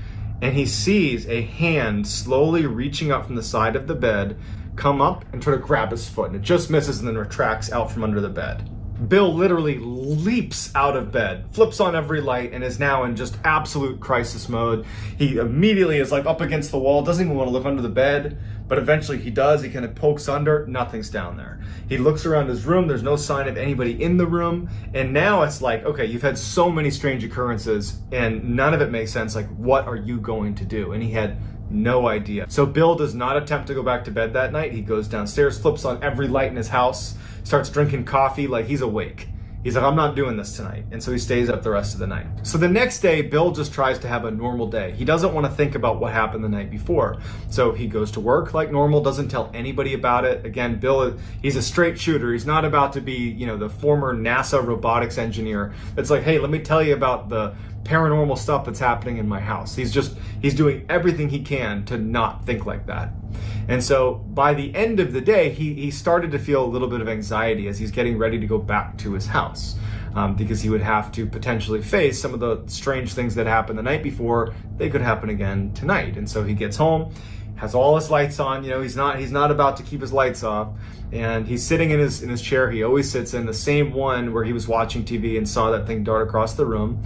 Speaker 3: And he sees a hand slowly reaching up from the side of the bed, come up and try to grab his foot. And it just misses and then retracts out from under the bed. Bill literally leaps out of bed, flips on every light, and is now in just absolute crisis mode. He immediately is like up against the wall, doesn't even want to look under the bed, but eventually he does. He kind of pokes under, nothing's down there. He looks around his room, there's no sign of anybody in the room, and now it's like, okay, you've had so many strange occurrences, and none of it makes sense. Like, what are you going to do? And he had no idea. So Bill does not attempt to go back to bed that night. He goes downstairs, flips on every light in his house, starts drinking coffee like he's awake. He's like, I'm not doing this tonight. And so he stays up the rest of the night. So the next day, Bill just tries to have a normal day. He doesn't want to think about what happened the night before. So he goes to work like normal, doesn't tell anybody about it. Again, Bill, he's a straight shooter. He's not about to be, the former NASA robotics engineer. It's like, hey, let me tell you about the paranormal stuff that's happening in my house. He's doing everything he can to not think like that. And so by the end of the day, he started to feel a little bit of anxiety as he's getting ready to go back to his house, because he would have to potentially face some of the strange things that happened the night before. They could happen again tonight. And so he gets home, has all his lights on. He's not about to keep his lights off, and he's sitting in his chair he always sits in, the same one where he was watching TV and saw that thing dart across the room.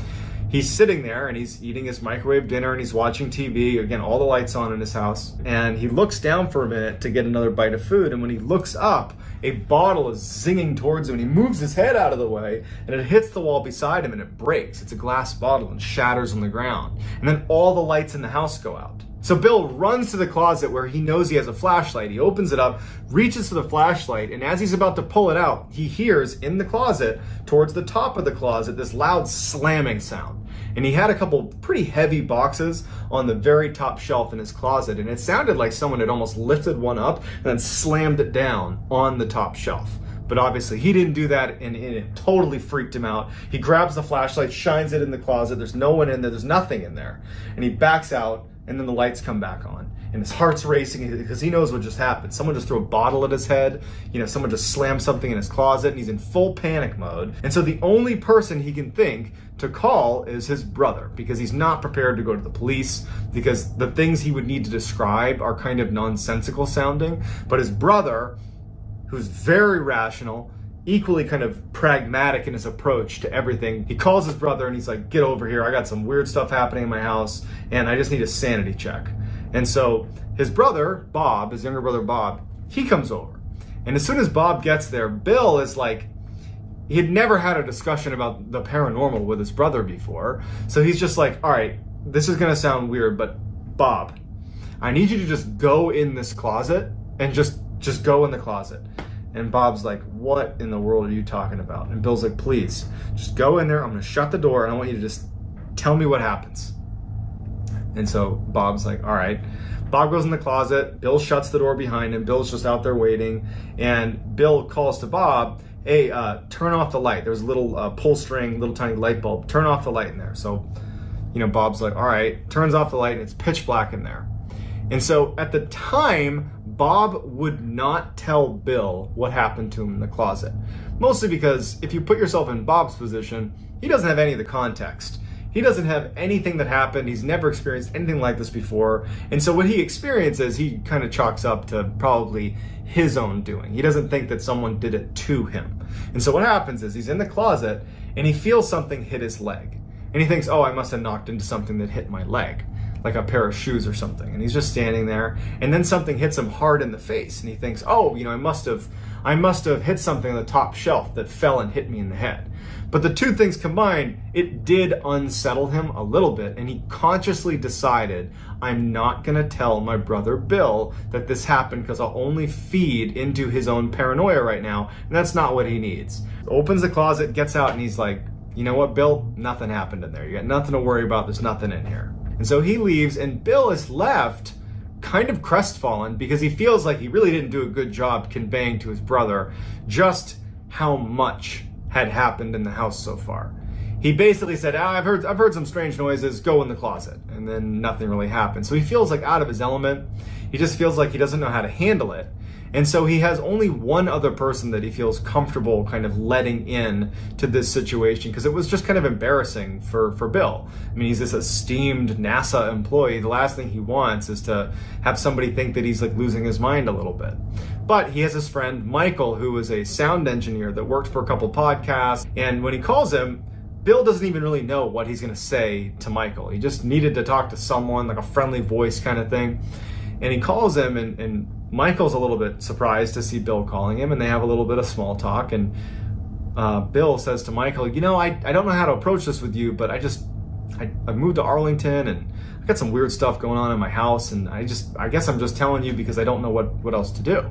Speaker 3: He's sitting there and he's eating his microwave dinner and he's watching TV, again, all the lights on in his house. And he looks down for a minute to get another bite of food. And when he looks up, a bottle is zinging towards him and he moves his head out of the way and it hits the wall beside him and it breaks. It's a glass bottle and shatters on the ground. And then all the lights in the house go out. So Bill runs to the closet where he knows he has a flashlight. He opens it up, reaches for the flashlight, and as he's about to pull it out, he hears in the closet, towards the top of the closet, this loud slamming sound. And he had a couple pretty heavy boxes on the very top shelf in his closet, and it sounded like someone had almost lifted one up and then slammed it down on the top shelf. But obviously he didn't do that, and it totally freaked him out. He grabs the flashlight, shines it in the closet. There's no one in there. There's nothing in there. And he backs out, and then the lights come back on. and his heart's racing because he knows what just happened. Someone just threw a bottle at his head. Someone just slammed something in his closet, and he's in full panic mode. And so the only person he can think to call is his brother, because he's not prepared to go to the police, because the things he would need to describe are kind of nonsensical sounding. But his brother, who's very rational, equally kind of pragmatic in his approach to everything, he calls his brother and he's like, get over here, I got some weird stuff happening in my house and I just need a sanity check. And so his brother, Bob, his younger brother Bob, he comes over. And as soon as Bob gets there, Bill is like, he had never had a discussion about the paranormal with his brother before. So he's just like, all right, this is gonna sound weird, but Bob, I need you to just go in this closet and just go in the closet. And Bob's like, what in the world are you talking about? And Bill's like, please, just go in there. I'm gonna shut the door and I want you to just tell me what happens. And so Bob's like, all right. Bob goes in the closet. Bill shuts the door behind him. Bill's just out there waiting. And Bill calls to Bob, hey, turn off the light. There's a little pull string, little tiny light bulb. Turn off the light in there. So, Bob's like, all right, turns off the light and it's pitch black in there. And so at the time, Bob would not tell Bill what happened to him in the closet. Mostly because if you put yourself in Bob's position, he doesn't have any of the context. He doesn't have anything that happened. He's never experienced anything like this before. And so what he experiences, he kind of chalks up to probably his own doing. He doesn't think that someone did it to him. And so what happens is he's in the closet and he feels something hit his leg. And he thinks, oh, I must have knocked into something that hit my leg, like a pair of shoes or something. And he's just standing there, and then something hits him hard in the face, and he thinks, oh, I must have hit something on the top shelf that fell and hit me in the head. But the two things combined, it did unsettle him a little bit, and he consciously decided, I'm not gonna tell my brother Bill that this happened because I'll only feed into his own paranoia right now, and that's not what he needs. Opens the closet, gets out, and he's like, you know what, Bill? Nothing happened in there. You got nothing to worry about. There's nothing in here. And so he leaves, and Bill is left kind of crestfallen because he feels like he really didn't do a good job conveying to his brother just how much had happened in the house so far. He basically said, I've heard some strange noises, go in the closet. And then nothing really happened. So he feels like out of his element. He just feels like he doesn't know how to handle it. And so he has only one other person that he feels comfortable kind of letting in to this situation, because it was just kind of embarrassing for Bill. I mean, he's this esteemed NASA employee. The last thing he wants is to have somebody think that he's like losing his mind a little bit. But he has his friend Michael, who is a sound engineer that worked for a couple podcasts. And when he calls him, Bill doesn't even really know what he's going to say to Michael. He just needed to talk to someone, like a friendly voice kind of thing. And he calls him, and Michael's a little bit surprised to see Bill calling him, and they have a little bit of small talk. And Bill says to Michael, I don't know how to approach this with you, but I moved to Arlington, and I got some weird stuff going on in my house, and I guess I'm just telling you because I don't know what else to do.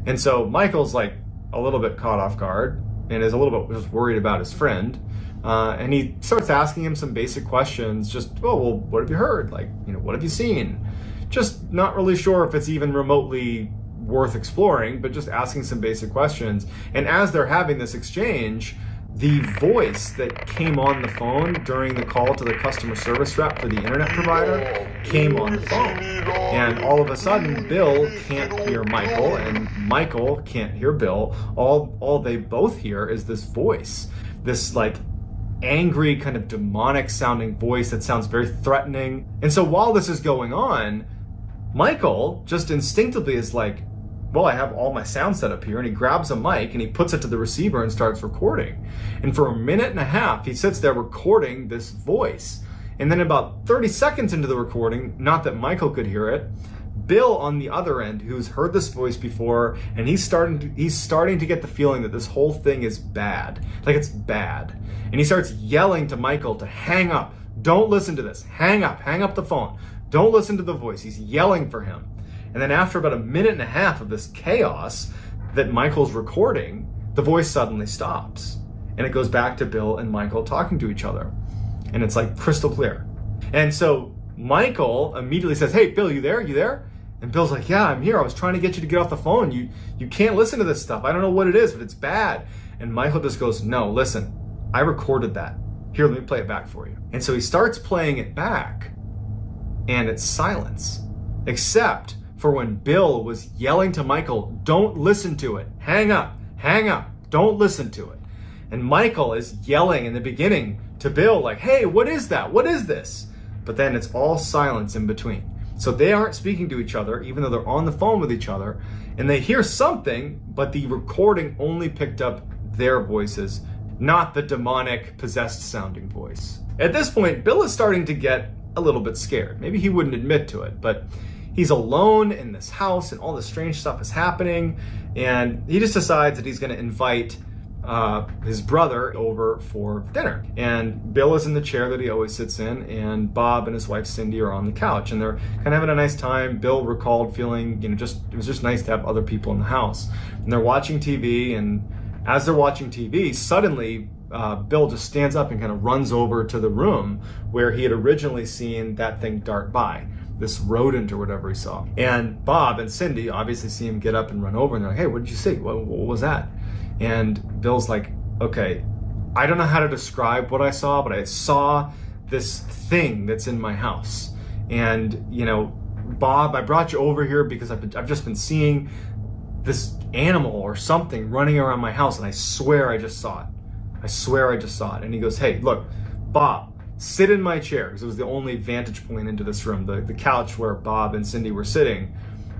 Speaker 3: And so Michael's like a little bit caught off guard and is a little bit just worried about his friend. And he starts asking him some basic questions, just, oh, well, what have you heard? Like, what have you seen? Just not really sure if it's even remotely worth exploring, but just asking some basic questions. And as they're having this exchange, the voice that came on the phone during the call to the customer service rep for the internet provider came on the phone. And all of a sudden, Bill can't hear Michael, and Michael can't hear Bill. All they both hear is this voice, this like angry, kind of demonic sounding voice that sounds very threatening. And so while this is going on, Michael just instinctively is like, well, I have all my sound set up here, and he grabs a mic and he puts it to the receiver and starts recording. And for a minute and a half, he sits there recording this voice. And then about 30 seconds into the recording, not that Michael could hear it, Bill on the other end, who's heard this voice before, and he's starting to get the feeling that this whole thing is bad. Like, it's bad. And he starts yelling to Michael to hang up. Don't listen to this. Hang up the phone. Don't listen to the voice. He's yelling for him. And then after about a minute and a half of this chaos that Michael's recording, the voice suddenly stops. And it goes back to Bill and Michael talking to each other. And it's like crystal clear. And so Michael immediately says, hey, Bill, you there? You there? And Bill's like, yeah, I'm here. I was trying to get you to get off the phone. You can't listen to this stuff. I don't know what it is, but it's bad. And Michael just goes, no, listen, I recorded that. Here, let me play it back for you. And so he starts playing it back, and it's silence. except for when Bill was yelling to Michael, don't listen to it, hang up, don't listen to it. And Michael is yelling in the beginning to Bill like, hey, what is that? What is this? But then it's all silence in between. So they aren't speaking to each other, even though they're on the phone with each other, and they hear something, but the recording only picked up their voices, not the demonic, possessed sounding voice. At this point, Bill is starting to get a little bit scared. Maybe he wouldn't admit to it, but he's alone in this house and all this strange stuff is happening, and he just decides that he's going to invite his brother over for dinner. And Bill is in the chair that he always sits in, and Bob and his wife Cindy are on the couch, and they're kind of having a nice time. Bill recalled feeling, it was just nice to have other people in the house. And they're watching TV, and as they're watching TV, suddenly Bill just stands up and kind of runs over to the room where he had originally seen that thing dart by, this rodent or whatever he saw. And Bob and Cindy obviously see him get up and run over, and they're like, hey, what did you see? What was that? And Bill's like, okay, I don't know how to describe what I saw, but I saw this thing that's in my house. And, Bob, I brought you over here because I've just been seeing this animal or something running around my house, and I swear I just saw it. I swear I just saw it. And he goes, hey, look, Bob, sit in my chair, because it was the only vantage point into this room. The couch where Bob and Cindy were sitting,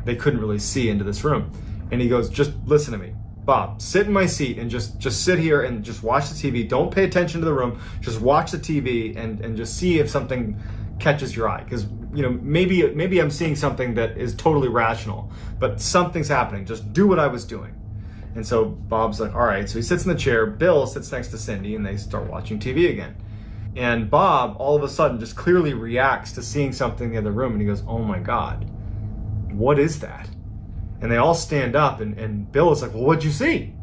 Speaker 3: they couldn't really see into this room. And he goes, just listen to me. Bob, sit in my seat and just sit here and just watch the TV. Don't pay attention to the room. Just watch the TV and just see if something catches your eye. Because, maybe I'm seeing something that is totally rational, but something's happening. Just do what I was doing. And so Bob's like, all right. So he sits in the chair. Bill sits next to Cindy, and they start watching TV again. And Bob, all of a sudden, just clearly reacts to seeing something in the other room. And he goes, oh my God, what is that? And they all stand up, and Bill is like, well, what'd you see?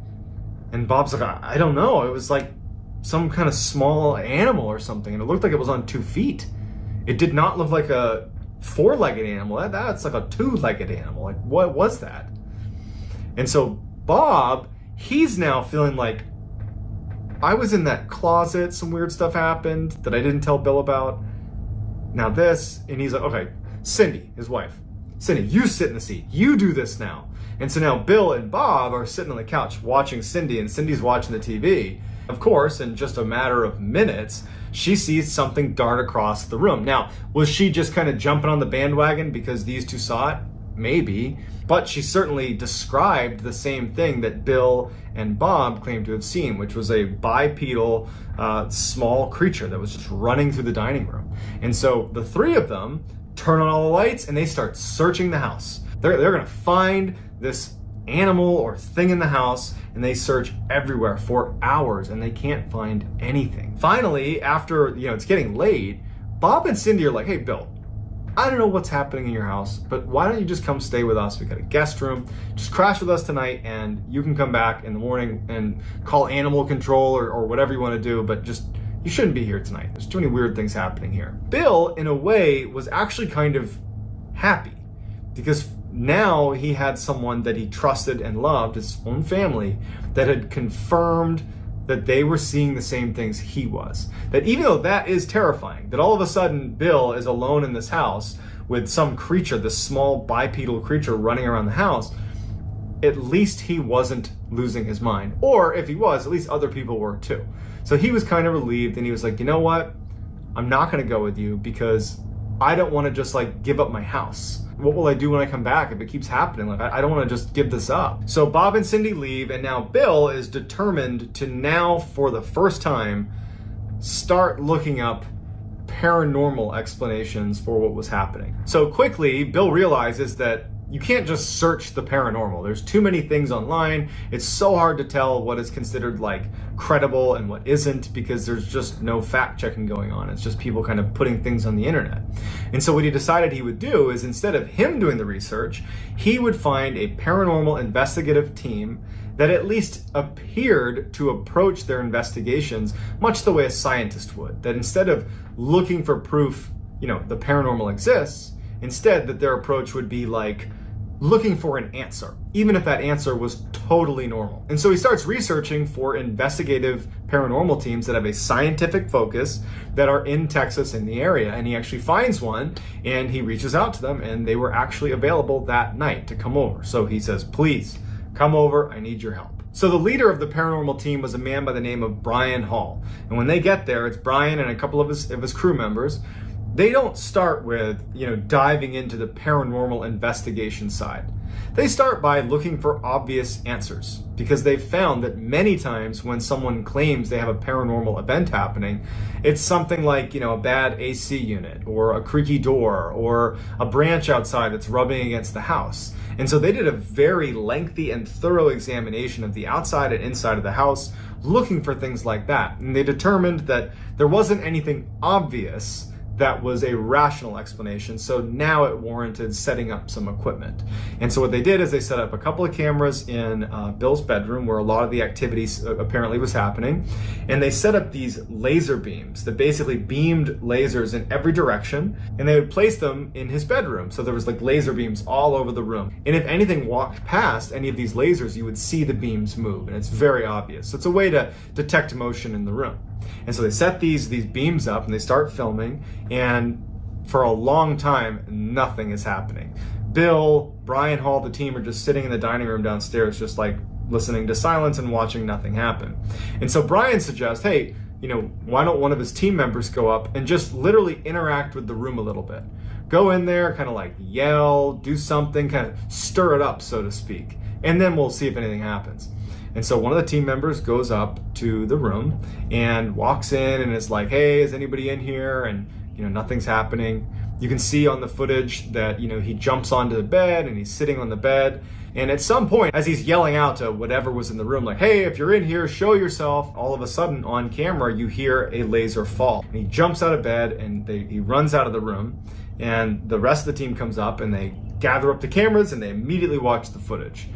Speaker 3: And Bob's like, I don't know. It was like some kind of small animal or something, and it looked like it was on 2 feet. It did not look like a 4-legged animal. That's like a 2-legged animal. Like, what was that? And so Bob, he's now feeling like, I was in that closet, some weird stuff happened that I didn't tell Bill about. Now this, and he's like, okay, Cindy, his wife, Cindy, you sit in the seat. You do this now. And so now Bill and Bob are sitting on the couch watching Cindy, and Cindy's watching the TV. Of course, in just a matter of minutes, she sees something dart across the room. Now, was she just kind of jumping on the bandwagon because these two saw it? Maybe. But she certainly described the same thing that Bill and Bob claimed to have seen, which was a bipedal small creature that was just running through the dining room. And so the three of them turn on all the lights and they start searching the house. They're going to find this animal or thing in the house, and they search everywhere for hours and they can't find anything. Finally, after it's getting late, Bob and Cindy are like, hey Bill, I don't know what's happening in your house, but why don't you just come stay with us? We got a guest room. Just crash with us tonight, and you can come back in the morning and call animal control or whatever you want to do, but just, you shouldn't be here tonight. There's too many weird things happening here. Bill, in a way, was actually kind of happy because now he had someone that he trusted and loved, his own family, that had confirmed that they were seeing the same things he was. That even though that is terrifying, that all of a sudden Bill is alone in this house with some creature, this small bipedal creature running around the house, at least he wasn't losing his mind. Or if he was, at least other people were too. So he was kind of relieved, and he was like, you know what? I'm not gonna go with you because I don't wanna just give up my house. What will I do when I come back if it keeps happening? I don't want to just give this up. So Bob and Cindy leave, and now Bill is determined to now, for the first time, start looking up paranormal explanations for what was happening. So quickly, Bill realizes that you can't just search the paranormal. There's too many things online. It's so hard to tell what is considered credible and what isn't because there's just no fact checking going on. It's just people kind of putting things on the internet. And so what he decided he would do is, instead of him doing the research, he would find a paranormal investigative team that at least appeared to approach their investigations much the way a scientist would. That instead of looking for proof, the paranormal exists, instead that their approach would be looking for an answer, even if that answer was totally normal. And so he starts researching for investigative paranormal teams that have a scientific focus that are in Texas in the area. And he actually finds one and he reaches out to them, and they were actually available that night to come over. So he says, please come over, I need your help. So the leader of the paranormal team was a man by the name of Brian Hall. And when they get there, it's Brian and a couple of his crew members. They don't start with, diving into the paranormal investigation side. They start by looking for obvious answers, because they've found that many times when someone claims they have a paranormal event happening, it's something like, a bad AC unit or a creaky door or a branch outside that's rubbing against the house. And so they did a very lengthy and thorough examination of the outside and inside of the house, looking for things like that. And they determined that there wasn't anything obvious that was a rational explanation, so now it warranted setting up some equipment. And so what they did is they set up a couple of cameras in Bill's bedroom, where a lot of the activities apparently was happening, and they set up these laser beams that basically beamed lasers in every direction, and they would place them in his bedroom. So there was like laser beams all over the room, and if anything walked past any of these lasers, you would see the beams move, and it's very obvious. So it's a way to detect motion in the room. And so they set these beams up and they start filming, and for a long time, nothing is happening. Bill, Brian Hall, the team are just sitting in the dining room downstairs, just like listening to silence and watching nothing happen. And so Brian suggests, hey, why don't one of his team members go up and just literally interact with the room a little bit? Go in there, kind of like yell, do something, kind of stir it up, so to speak. And then we'll see if anything happens. And so one of the team members goes up to the room and walks in and is like, hey, is anybody in here? And, nothing's happening. You can see on the footage that, he jumps onto the bed and he's sitting on the bed. And at some point, as he's yelling out to whatever was in the room, like, hey, if you're in here, show yourself, all of a sudden on camera, you hear a laser fall. And he jumps out of bed and he runs out of the room. And the rest of the team comes up and they gather up the cameras and they immediately watch the footage.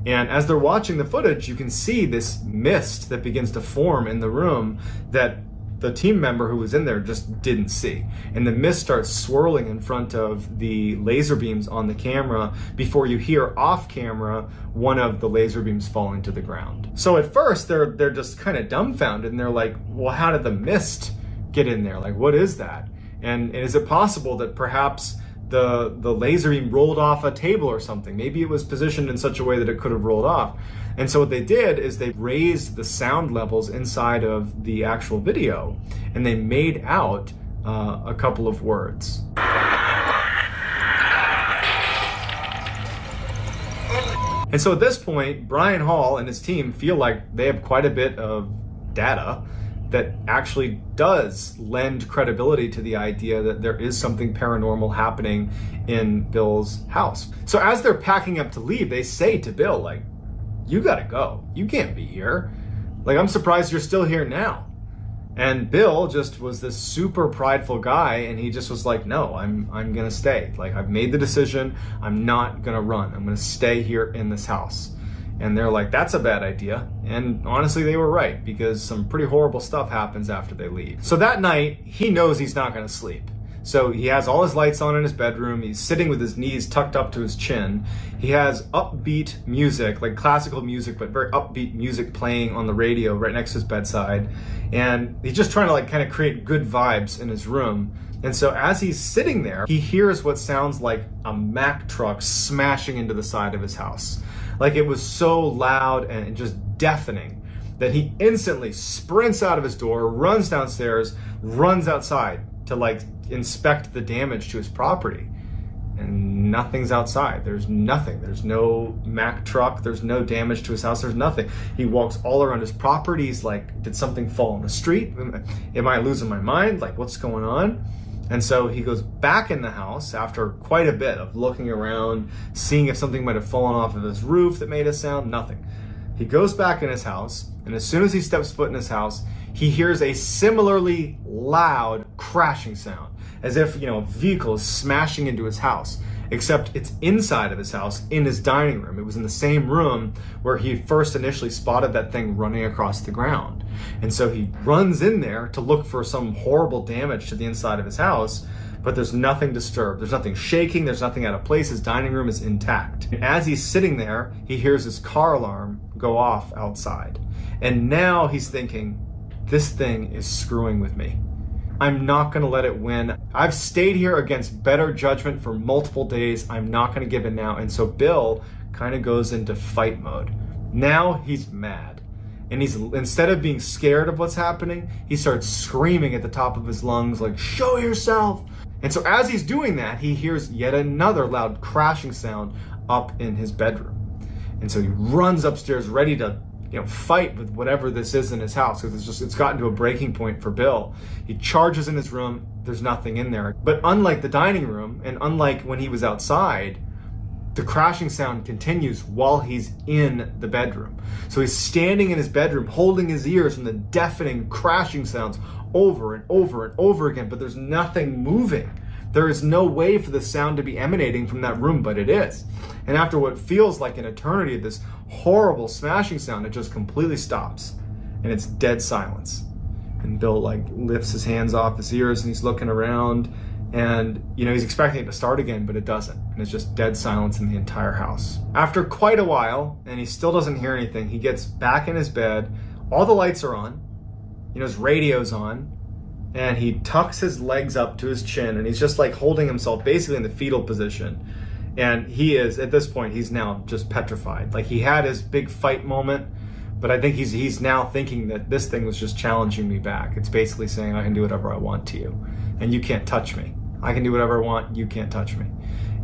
Speaker 3: And as they're watching the footage, you can see this mist that begins to form in the room that the team member who was in there just didn't see. And the mist starts swirling in front of the laser beams on the camera before you hear off camera one of the laser beams falling to the ground. So at first they're just kind of dumbfounded, and they're like, well, how did the mist get in there? Like, what is that? And is it possible that perhaps the laser beam rolled off a table or something? Maybe it was positioned in such a way that it could have rolled off. And so what they did is they raised the sound levels inside of the actual video, and they made out a couple of words. And so at this point, Brian Hall and his team feel like they have quite a bit of data that actually does lend credibility to the idea that there is something paranormal happening in Bill's house. So as they're packing up to leave, they say to Bill, like, you gotta go. You can't be here. Like, I'm surprised you're still here now. And Bill just was this super prideful guy, and he just was like, no, I'm gonna stay. Like, I've made the decision. I'm not gonna run. I'm gonna stay here in this house. And they're like, that's a bad idea. And honestly, they were right, because some pretty horrible stuff happens after they leave. So that night, he knows he's not gonna sleep. So he has all his lights on in his bedroom. He's sitting with his knees tucked up to his chin. He has upbeat music, like classical music, but very upbeat music playing on the radio right next to his bedside. And he's just trying to like kind of create good vibes in his room. And so as he's sitting there, he hears what sounds like a Mack truck smashing into the side of his house. Like, it was so loud and just deafening that he instantly sprints out of his door, runs downstairs, runs outside to like inspect the damage to his property. And nothing's outside. There's nothing. There's no Mack truck. There's no damage to his house. There's nothing. He walks all around his property. He's like, did something fall in the street? Am I losing my mind? Like, what's going on? And so he goes back in the house after quite a bit of looking around, seeing if something might have fallen off of his roof that made a sound. Nothing. He goes back in his house, and as soon as he steps foot in his house, he hears a similarly loud crashing sound, as if, a vehicle is smashing into his house, except it's inside of his house in his dining room. It was in the same room where he first initially spotted that thing running across the ground. And so he runs in there to look for some horrible damage to the inside of his house, but there's nothing disturbed. There's nothing shaking. There's nothing out of place. His dining room is intact. And as he's sitting there, he hears his car alarm go off outside. And now he's thinking, this thing is screwing with me. I'm not going to let it win. I've stayed here against better judgment for multiple days. I'm not going to give in now. And so Bill kind of goes into fight mode. Now he's mad. And instead of being scared of what's happening, he starts screaming at the top of his lungs like, show yourself. And so as he's doing that, he hears yet another loud crashing sound up in his bedroom. And so he runs upstairs ready to fight with whatever this is in his house, because it's gotten to a breaking point for Bill. He charges in his room. There's nothing in there. But unlike the dining room, and unlike when he was outside, the crashing sound continues while he's in the bedroom. So he's standing in his bedroom, holding his ears from the deafening crashing sounds over and over and over again, but there's nothing moving. There is no way for the sound to be emanating from that room, but it is. And after what feels like an eternity of this horrible smashing sound, it just completely stops. And it's dead silence. And Bill lifts his hands off his ears and he's looking around, and he's expecting it to start again, but it doesn't. And it's just dead silence in the entire house. After quite a while, and he still doesn't hear anything, he gets back in his bed. All the lights are on. His radio's on. And he tucks his legs up to his chin, and he's just holding himself basically in the fetal position. And he is, at this point, he's now just petrified. He had his big fight moment, but I think he's now thinking that this thing was just challenging me back. It's basically saying, I can do whatever I want to you, and you can't touch me. I can do whatever I want, you can't touch me.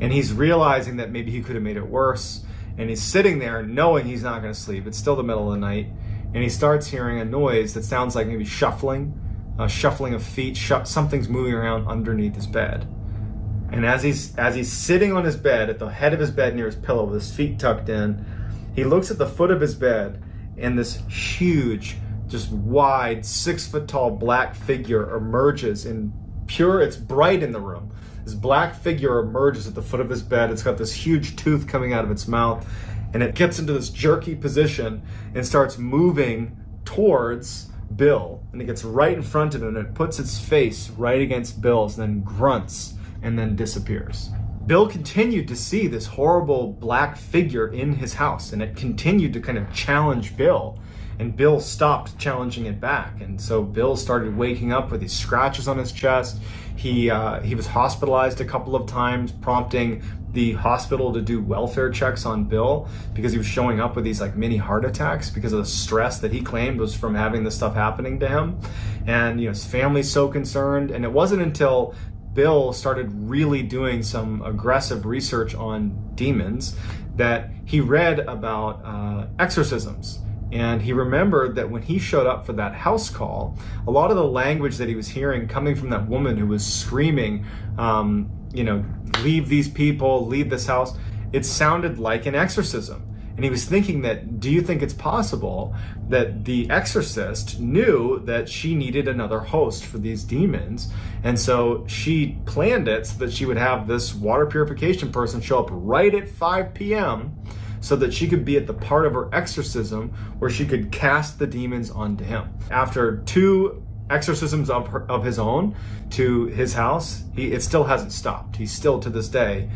Speaker 3: And he's realizing that maybe he could have made it worse, and he's sitting there knowing he's not going to sleep. It's still the middle of the night, and he starts hearing a noise that sounds like maybe shuffling of feet, something's moving around underneath his bed. And as he's sitting on his bed, at the head of his bed near his pillow with his feet tucked in, he looks at the foot of his bed, and this huge, just wide, 6-foot-tall black figure emerges it's bright in the room. This black figure emerges at the foot of his bed. It's got this huge tooth coming out of its mouth, and it gets into this jerky position and starts moving towards Bill, and it gets right in front of him, and it puts its face right against Bill's, and then grunts and then disappears. Bill continued to see this horrible black figure in his house, and it continued to kind of challenge Bill, and Bill stopped challenging it back. And so Bill started waking up with these scratches on his chest. He was hospitalized a couple of times, prompting the hospital to do welfare checks on Bill because he was showing up with these mini heart attacks because of the stress that he claimed was from having this stuff happening to him. And his family's so concerned. And it wasn't until Bill started really doing some aggressive research on demons that he read about exorcisms. And he remembered that when he showed up for that house call, a lot of the language that he was hearing coming from that woman who was screaming, leave these people, leave this house, it sounded like an exorcism. And he was thinking that, do you think it's possible that the exorcist knew that she needed another host for these demons? And so she planned it so that she would have this water purification person show up right at 5 p.m. so that she could be at the part of her exorcism where she could cast the demons onto him. After 2 exorcisms of his own to his house, it still hasn't stopped. He still, to this day,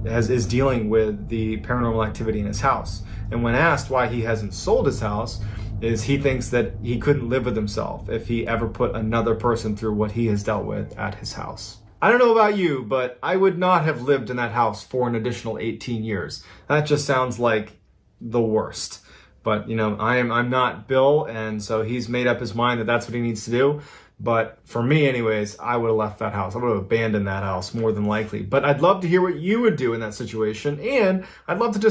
Speaker 3: is dealing with the paranormal activity in his house. And when asked why he hasn't sold his house, he thinks that he couldn't live with himself if he ever put another person through what he has dealt with at his house. I don't know about you, but I would not have lived in that house for an additional 18 years. That just sounds like the worst. But, I'm not Bill, and so he's made up his mind that that's what he needs to do. But for me anyways, I would have left that house. I would have abandoned that house more than likely. But I'd love to hear what you would do in that situation, and I'd love to just